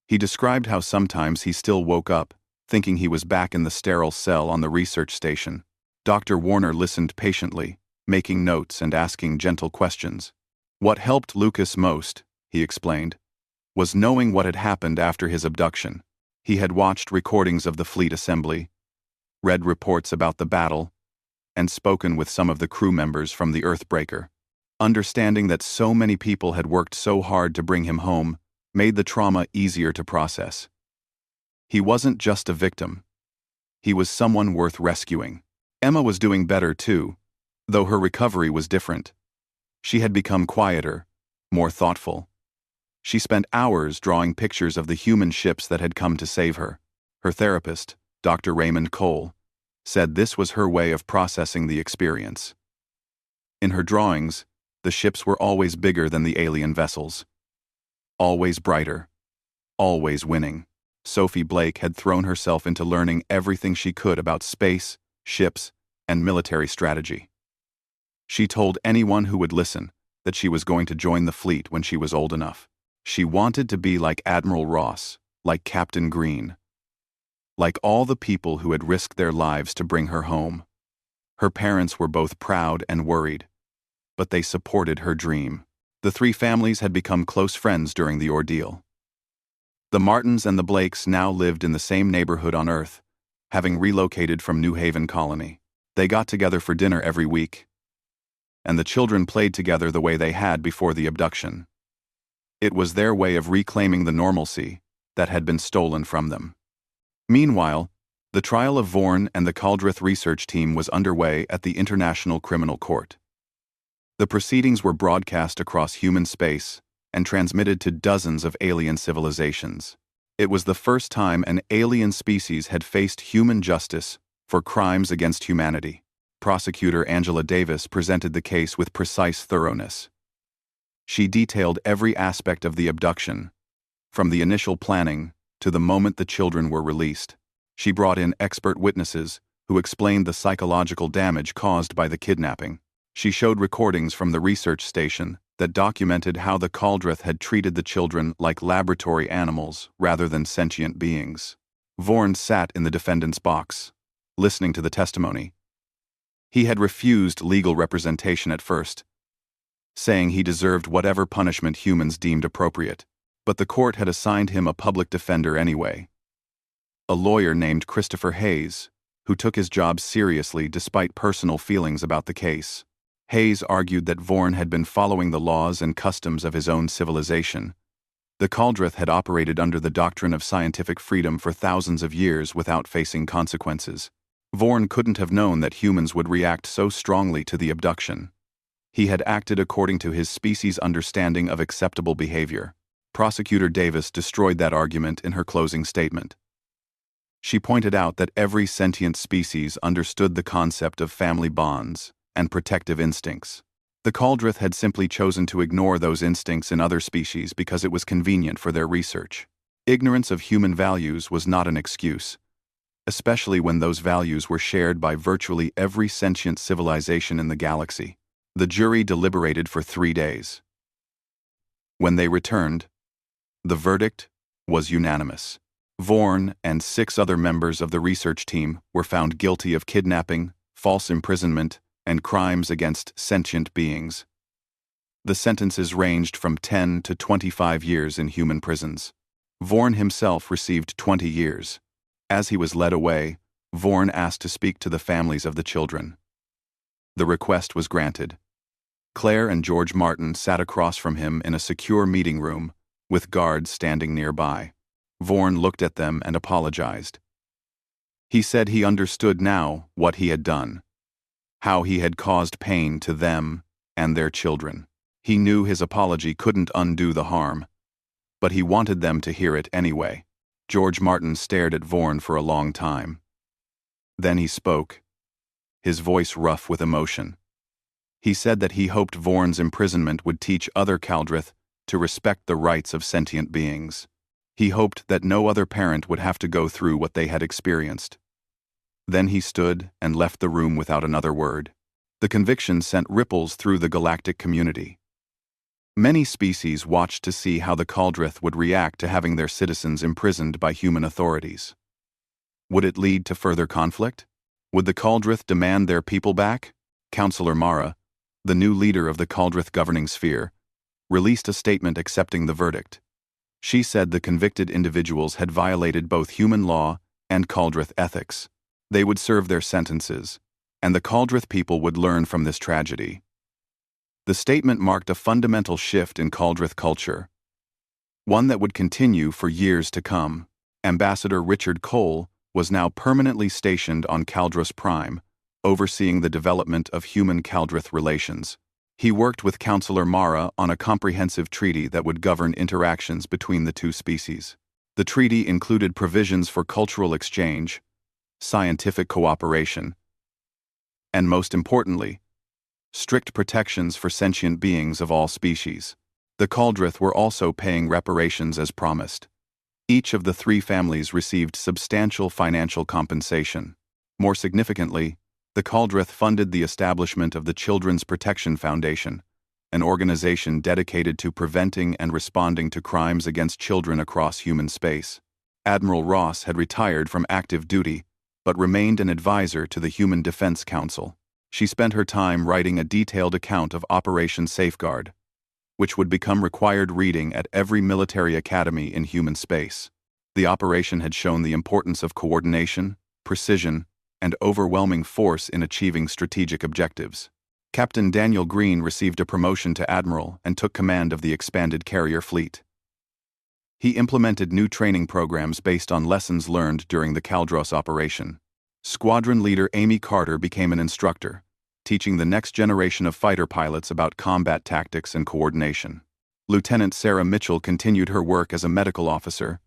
He described how sometimes he still woke up, thinking he was back in the sterile cell on the research station. Dr. Warner listened patiently, making notes and asking gentle questions. What helped Lucas most, he explained, was knowing what had happened after his abduction. He had watched recordings of the fleet assembly, read reports about the battle, and spoken with some of the crew members from the Earthbreaker. Understanding that so many people had worked so hard to bring him home made the trauma easier to process. He wasn't just a victim. He was someone worth rescuing. Emma was doing better too, though her recovery was different. She had become quieter, more thoughtful. She spent hours drawing pictures of the human ships that had come to save her. Her therapist, Dr. Raymond Cole, said this was her way of processing the experience. In her drawings, the ships were always bigger than the alien vessels. Always brighter. Always winning. Sophie Blake had thrown herself into learning everything she could about space, ships, and military strategy. She told anyone who would listen that she was going to join the fleet when she was old enough. She wanted to be like Admiral Ross, like Captain Green, like all the people who had risked their lives to bring her home. Her parents were both proud and worried, but they supported her dream. The 3 families had become close friends during the ordeal. The Martins and the Blakes now lived in the same neighborhood on Earth, having relocated from New Haven Colony. They got together for dinner every week, and the children played together the way they had before the abduction. It was their way of reclaiming the normalcy that had been stolen from them. Meanwhile, the trial of Vorn and the Caldrith research team was underway at the International Criminal Court. The proceedings were broadcast across human space and transmitted to dozens of alien civilizations. It was the first time an alien species had faced human justice for crimes against humanity. Prosecutor Angela Davis presented the case with precise thoroughness. She detailed every aspect of the abduction, from the initial planning to the moment the children were released. She brought in expert witnesses who explained the psychological damage caused by the kidnapping. She showed recordings from the research station that documented how the Caldrith had treated the children like laboratory animals rather than sentient beings. Vorn sat in the defendant's box, listening to the testimony. He had refused legal representation at first, saying he deserved whatever punishment humans deemed appropriate, but the court had assigned him a public defender anyway. A lawyer named Christopher Hayes, who took his job seriously despite personal feelings about the case. Hayes argued that Vorn had been following the laws and customs of his own civilization. The Caldrith had operated under the doctrine of scientific freedom for thousands of years without facing consequences. Vorn couldn't have known that humans would react so strongly to the abduction. He had acted according to his species' understanding of acceptable behavior. Prosecutor Davis destroyed that argument in her closing statement. She pointed out that every sentient species understood the concept of family bonds and protective instincts. The Caldrith had simply chosen to ignore those instincts in other species because it was convenient for their research. Ignorance of human values was not an excuse, especially when those values were shared by virtually every sentient civilization in the galaxy. The jury deliberated for 3 days. When they returned, the verdict was unanimous. Vorn and 6 other members of the research team were found guilty of kidnapping, false imprisonment, and crimes against sentient beings. The sentences ranged from 10 to 25 years in human prisons. Vorn himself received 20 years. As he was led away, Vorn asked to speak to the families of the children. The request was granted. Claire and George Martin sat across from him in a secure meeting room, with guards standing nearby. Vorn looked at them and apologized. He said he understood now what he had done, how he had caused pain to them and their children. He knew his apology couldn't undo the harm, but he wanted them to hear it anyway. George Martin stared at Vorn for a long time. Then he spoke, his voice rough with emotion. He said that he hoped Vorn's imprisonment would teach other Caldrith to respect the rights of sentient beings. He hoped that no other parent would have to go through what they had experienced. Then he stood and left the room without another word. The conviction sent ripples through the galactic community. Many species watched to see how the Caldrith would react to having their citizens imprisoned by human authorities. Would it lead to further conflict? Would the Caldrith demand their people back? Counselor Mara, the new leader of the Caldrith governing sphere, released a statement accepting the verdict. She said the convicted individuals had violated both human law and Caldrith ethics. They would serve their sentences, and the Caldrith people would learn from this tragedy. The statement marked a fundamental shift in Caldrith culture, one that would continue for years to come. Ambassador Richard Cole was now permanently stationed on Caldros Prime, overseeing the development of human-Caldrith relations. He worked with Counselor Mara on a comprehensive treaty that would govern interactions between the two species. The treaty included provisions for cultural exchange, scientific cooperation, and most importantly, strict protections for sentient beings of all species. The Caldrith were also paying reparations as promised. Each of the 3 families received substantial financial compensation. More significantly, the Caldrith funded the establishment of the Children's Protection Foundation, an organization dedicated to preventing and responding to crimes against children across human space. Admiral Ross had retired from active duty, but remained an advisor to the Human Defense Council. She spent her time writing a detailed account of Operation Safeguard, which would become required reading at every military academy in human space. The operation had shown the importance of coordination, precision, and overwhelming force in achieving strategic objectives. Captain Daniel Green received a promotion to admiral and took command of the expanded carrier fleet. He implemented new training programs based on lessons learned during the Caldros operation. Squadron leader Amy Carter became an instructor, teaching the next generation of fighter pilots about combat tactics and coordination. Lieutenant Sarah Mitchell continued her work as a medical officer,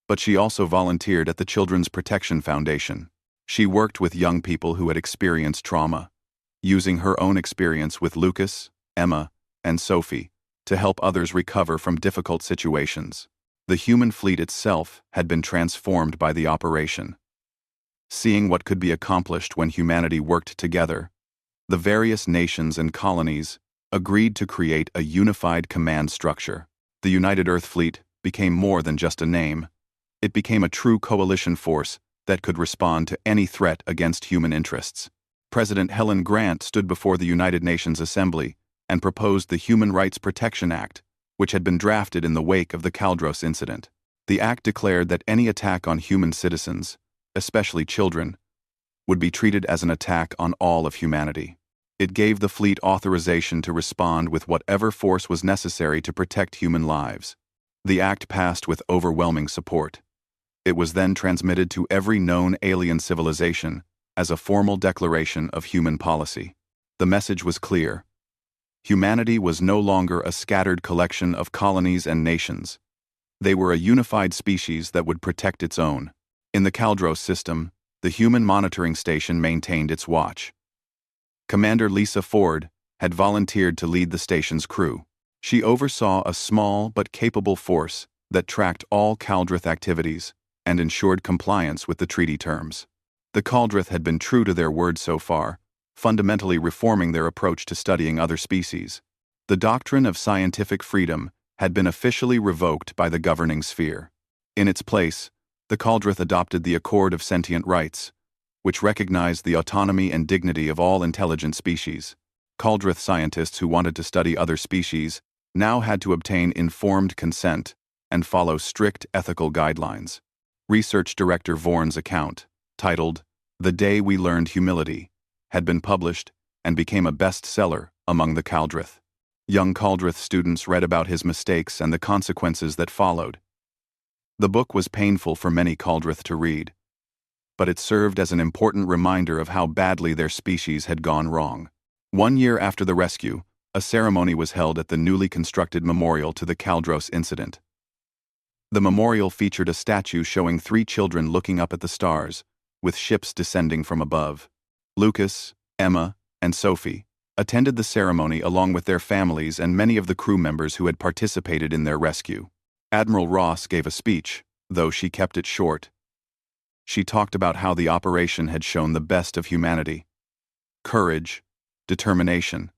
but she also volunteered at the Children's Protection Foundation. She worked with young people who had experienced trauma, using her own experience with Lucas, Emma, and Sophie to help others recover from difficult situations. The human fleet itself had been transformed by the operation. Seeing what could be accomplished when humanity worked together, the various nations and colonies agreed to create a unified command structure. The United Earth Fleet became more than just a name. It became a true coalition force that could respond to any threat against human interests. President Helen Grant stood before the United Nations Assembly and proposed the Human Rights Protection Act, which had been drafted in the wake of the Caldros incident. The act declared that any attack on human citizens, especially children, would be treated as an attack on all of humanity. It gave the fleet authorization to respond with whatever force was necessary to protect human lives. The act passed with overwhelming support. It was then transmitted to every known alien civilization as a formal declaration of human policy. The message was clear. Humanity was no longer a scattered collection of colonies and nations. They were a unified species that would protect its own. In the Caldros system, the human monitoring station maintained its watch. Commander Lisa Ford had volunteered to lead the station's crew. She oversaw a small but capable force that tracked all Caldroth activities and ensured compliance with the treaty terms. The Caldroth had been true to their word so far, fundamentally reforming their approach to studying other species. The doctrine of scientific freedom had been officially revoked by the governing sphere. In its place, the Caldroth adopted the Accord of Sentient Rights, which recognized the autonomy and dignity of all intelligent species. Caldroth scientists who wanted to study other species now had to obtain informed consent and follow strict ethical guidelines. Research Director Vorn's account, titled "The Day We Learned Humility," had been published and became a bestseller among the Caldroth. Young Caldroth students read about his mistakes and the consequences that followed. The book was painful for many Caldroth to read, but it served as an important reminder of how badly their species had gone wrong. 1 year after the rescue, a ceremony was held at the newly constructed memorial to the Caldros incident. The memorial featured a statue showing 3 children looking up at the stars, with ships descending from above. Lucas, Emma, and Sophie attended the ceremony along with their families and many of the crew members who had participated in their rescue. Admiral Ross gave a speech, though she kept it short. She talked about how the operation had shown the best of humanity: courage, determination,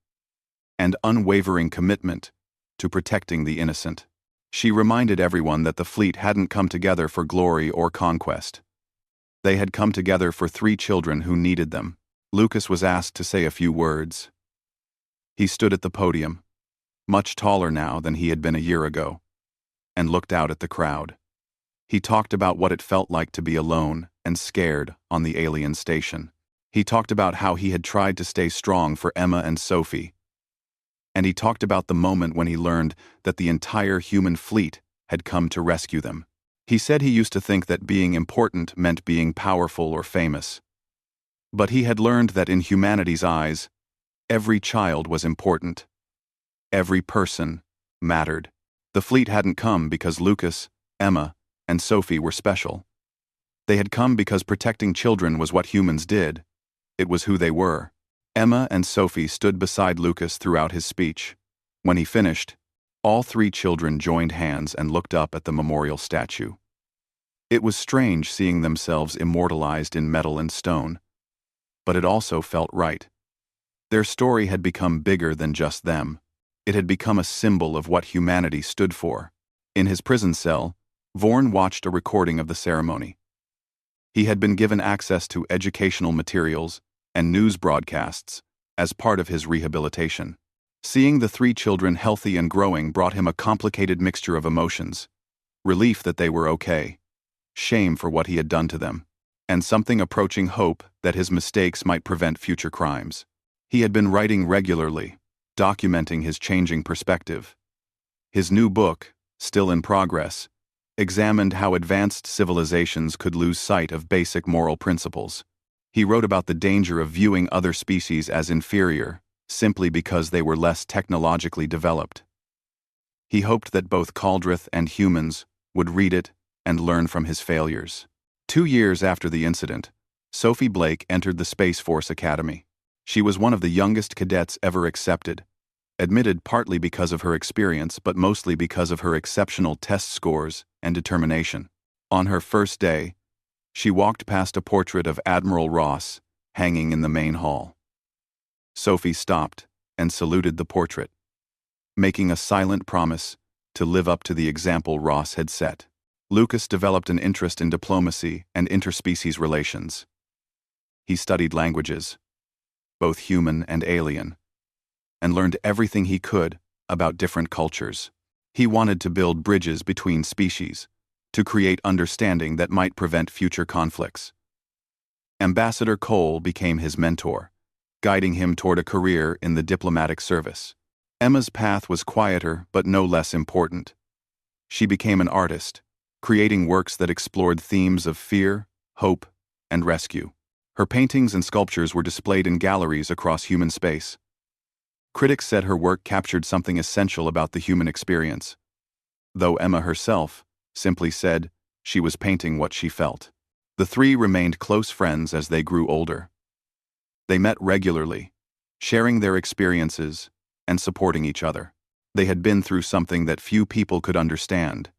and unwavering commitment to protecting the innocent. She reminded everyone that the fleet hadn't come together for glory or conquest. They had come together for 3 children who needed them. Lucas was asked to say a few words. He stood at the podium, much taller now than he had been a year ago, and looked out at the crowd. He talked about what it felt like to be alone and scared on the alien station. He talked about how he had tried to stay strong for Emma and Sophie. And he talked about the moment when he learned that the entire human fleet had come to rescue them. He said he used to think that being important meant being powerful or famous. But he had learned that in humanity's eyes, every child was important. Every person mattered. The fleet hadn't come because Lucas, Emma, and Sophie were special. They had come because protecting children was what humans did. It was who they were. Emma and Sophie stood beside Lucas throughout his speech. When he finished, all 3 children joined hands and looked up at the memorial statue. It was strange seeing themselves immortalized in metal and stone, but it also felt right. Their story had become bigger than just them. It had become a symbol of what humanity stood for. In his prison cell, Vorn watched a recording of the ceremony. He had been given access to educational materials and news broadcasts as part of his rehabilitation. Seeing the 3 children healthy and growing brought him a complicated mixture of emotions: relief that they were okay, shame for what he had done to them, and something approaching hope that his mistakes might prevent future crimes. He had been writing regularly, documenting his changing perspective. His new book, still in progress, examined how advanced civilizations could lose sight of basic moral principles. He wrote about the danger of viewing other species as inferior simply because they were less technologically developed. He hoped that both Caldroth and humans would read it and learn from his failures. 2 years after the incident, Sophie Blake entered the Space Force Academy. She was one of the youngest cadets ever accepted, admitted partly because of her experience but mostly because of her exceptional test scores and determination. On her first day, she walked past a portrait of Admiral Ross hanging in the main hall. Sophie stopped and saluted the portrait, making a silent promise to live up to the example Ross had set. Lucas developed an interest in diplomacy and interspecies relations. He studied languages, both human and alien, and learned everything he could about different cultures. He wanted to build bridges between species, to create understanding that might prevent future conflicts. Ambassador Cole became his mentor, guiding him toward a career in the diplomatic service. Emma's path was quieter but no less important. She became an artist, creating works that explored themes of fear, hope, and rescue. Her paintings and sculptures were displayed in galleries across human space. Critics said her work captured something essential about the human experience, though Emma herself simply said she was painting what she felt. The three remained close friends as they grew older. They met regularly, sharing their experiences and supporting each other. They had been through something that few people could understand,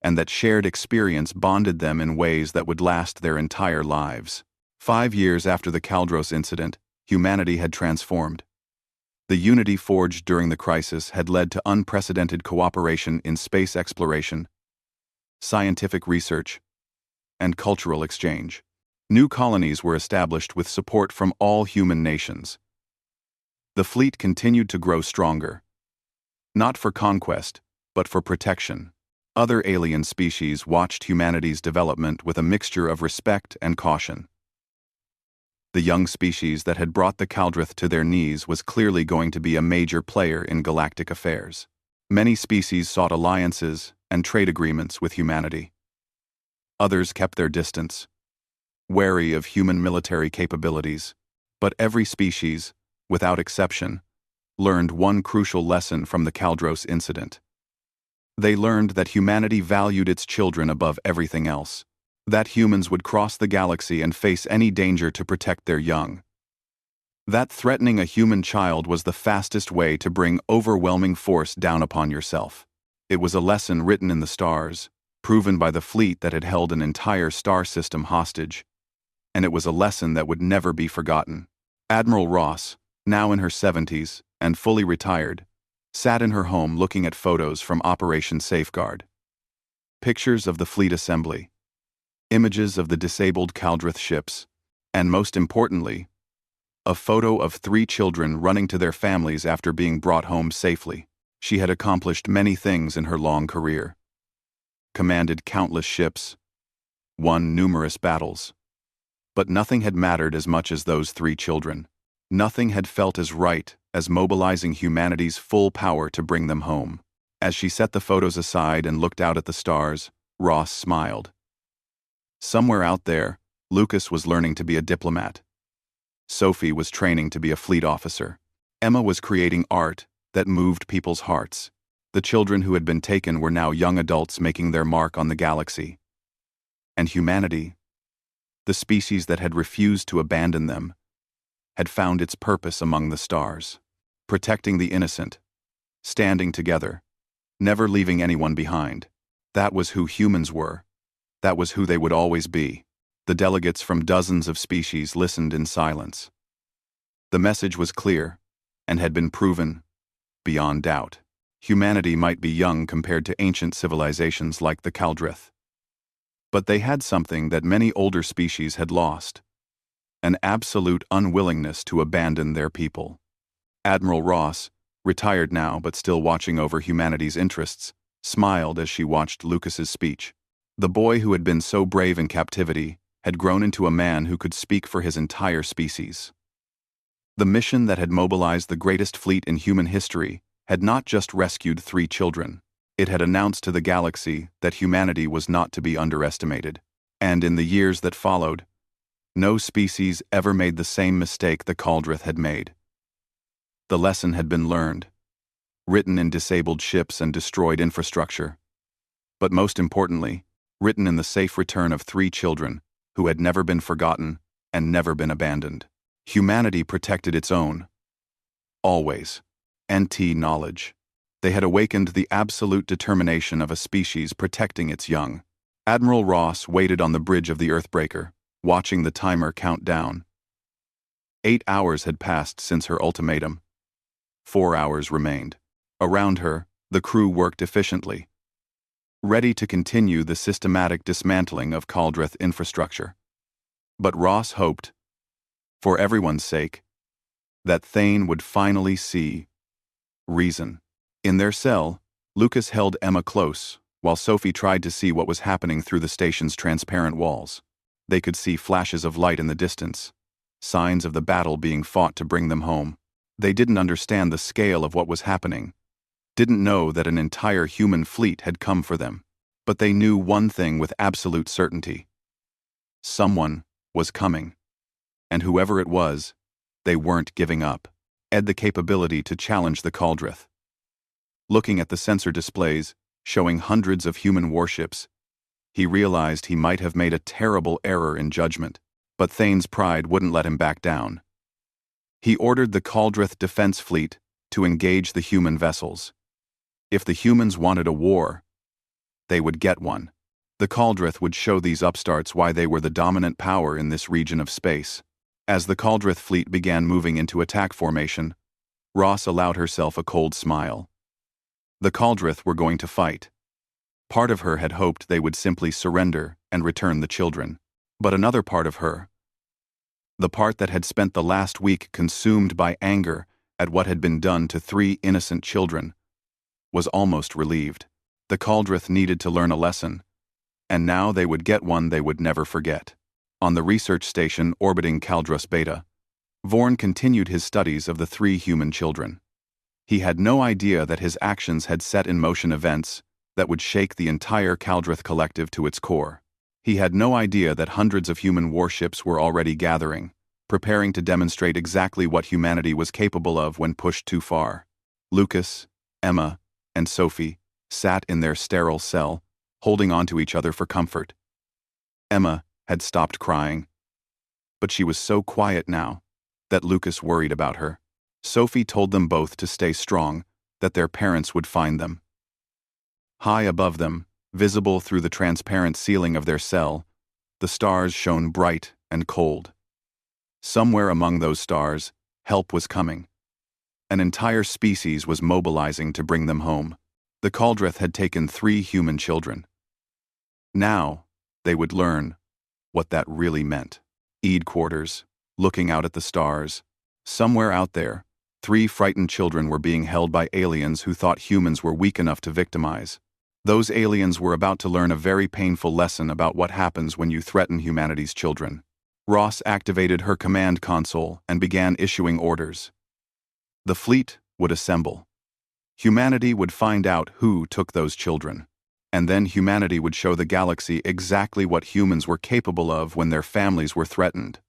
and that shared experience bonded them in ways that would last their entire lives. 5 years after the Caldros incident, humanity had transformed. The unity forged during the crisis had led to unprecedented cooperation in space exploration, scientific research, and cultural exchange. New colonies were established with support from all human nations. The fleet continued to grow stronger, not for conquest, but for protection. Other alien species watched humanity's development with a mixture of respect and caution. The young species that had brought the Caldroth to their knees was clearly going to be a major player in galactic affairs. Many species sought alliances and trade agreements with humanity. Others kept their distance, wary of human military capabilities. But every species, without exception, learned one crucial lesson from the Caldros incident. They learned that humanity valued its children above everything else, that humans would cross the galaxy and face any danger to protect their young. That threatening a human child was the fastest way to bring overwhelming force down upon yourself. It was a lesson written in the stars, proven by the fleet that had held an entire star system hostage, and it was a lesson that would never be forgotten. Admiral Ross, now in her 70s and fully retired, sat in her home looking at photos from Operation Safeguard. Pictures of the fleet assembly, images of the disabled Caldroth ships, and most importantly, a photo of 3 children running to their families after being brought home safely. She had accomplished many things in her long career. Commanded countless ships, won numerous battles. But nothing had mattered as much as those 3 children. Nothing had felt as right as mobilizing humanity's full power to bring them home. As she set the photos aside and looked out at the stars, Ross smiled. Somewhere out there, Lucas was learning to be a diplomat. Sophie was training to be a fleet officer. Emma was creating art that moved people's hearts. The children who had been taken were now young adults making their mark on the galaxy. And humanity, the species that had refused to abandon them, had found its purpose among the stars, protecting the innocent, standing together, never leaving anyone behind. That was who humans were. That was who they would always be. The delegates from dozens of species listened in silence. The message was clear, and had been proven beyond doubt. Humanity might be young compared to ancient civilizations like the Caldroth, but they had something that many older species had lost: an absolute unwillingness to abandon their people. Admiral Ross, retired now but still watching over humanity's interests, smiled as she watched Lucas's speech. The boy who had been so brave in captivity had grown into a man who could speak for his entire species. The mission that had mobilized the greatest fleet in human history had not just rescued 3 children. It had announced to the galaxy that humanity was not to be underestimated. And in the years that followed, no species ever made the same mistake the Caldroth had made. The lesson had been learned, written in disabled ships and destroyed infrastructure, but most importantly, written in the safe return of 3 children who had never been forgotten and never been abandoned. Humanity protected its own. Always. NT knowledge. They had awakened the absolute determination of a species protecting its young. Admiral Ross waited on the bridge of the Earthbreaker, watching the timer count down. 8 hours had passed since her ultimatum. 4 hours remained. Around her, the crew worked efficiently, ready to continue the systematic dismantling of Caldroth infrastructure. But Ross hoped, for everyone's sake, that Thane would finally see reason. In their cell, Lucas held Emma close, while Sophie tried to see what was happening through the station's transparent walls. They could see flashes of light in the distance, signs of the battle being fought to bring them home. They didn't understand the scale of what was happening, didn't know that an entire human fleet had come for them. But they knew one thing with absolute certainty. Someone was coming. And whoever it was, they weren't giving up. Had the capability to challenge the Caldroth. Looking at the sensor displays, showing hundreds of human warships, He realized he might have made a terrible error in judgment, but Thane's pride wouldn't let him back down. He ordered the Caldrith Defense Fleet to engage the human vessels. If the humans wanted a war, they would get one. The Caldrith would show these upstarts why they were the dominant power in this region of space. As the Caldrith fleet began moving into attack formation, Ross allowed herself a cold smile. The Caldrith were going to fight. Part of her had hoped they would simply surrender and return the children. But another part of her, the part that had spent the last week consumed by anger at what had been done to 3 innocent children, was almost relieved. The Caldrith needed to learn a lesson, and now they would get one they would never forget. On the research station orbiting Caldrus Beta, Vorn continued his studies of the 3 human children. He had no idea that his actions had set in motion events that would shake the entire Caldrith collective to its core. He had no idea that hundreds of human warships were already gathering, preparing to demonstrate exactly what humanity was capable of when pushed too far. Lucas, Emma, and Sophie sat in their sterile cell, holding on to each other for comfort. Emma had stopped crying, but she was so quiet now that Lucas worried about her. Sophie told them both to stay strong, that their parents would find them. High above them, visible through the transparent ceiling of their cell, the stars shone bright and cold. Somewhere among those stars, help was coming. An entire species was mobilizing to bring them home. The Caldrith had taken 3 human children. Now, they would learn what that really meant. Eid quarters, looking out at the stars. Somewhere out there, 3 frightened children were being held by aliens who thought humans were weak enough to victimize. Those aliens were about to learn a very painful lesson about what happens when you threaten humanity's children. Ross activated her command console and began issuing orders. The fleet would assemble. Humanity would find out who took those children. And then humanity would show the galaxy exactly what humans were capable of when their families were threatened.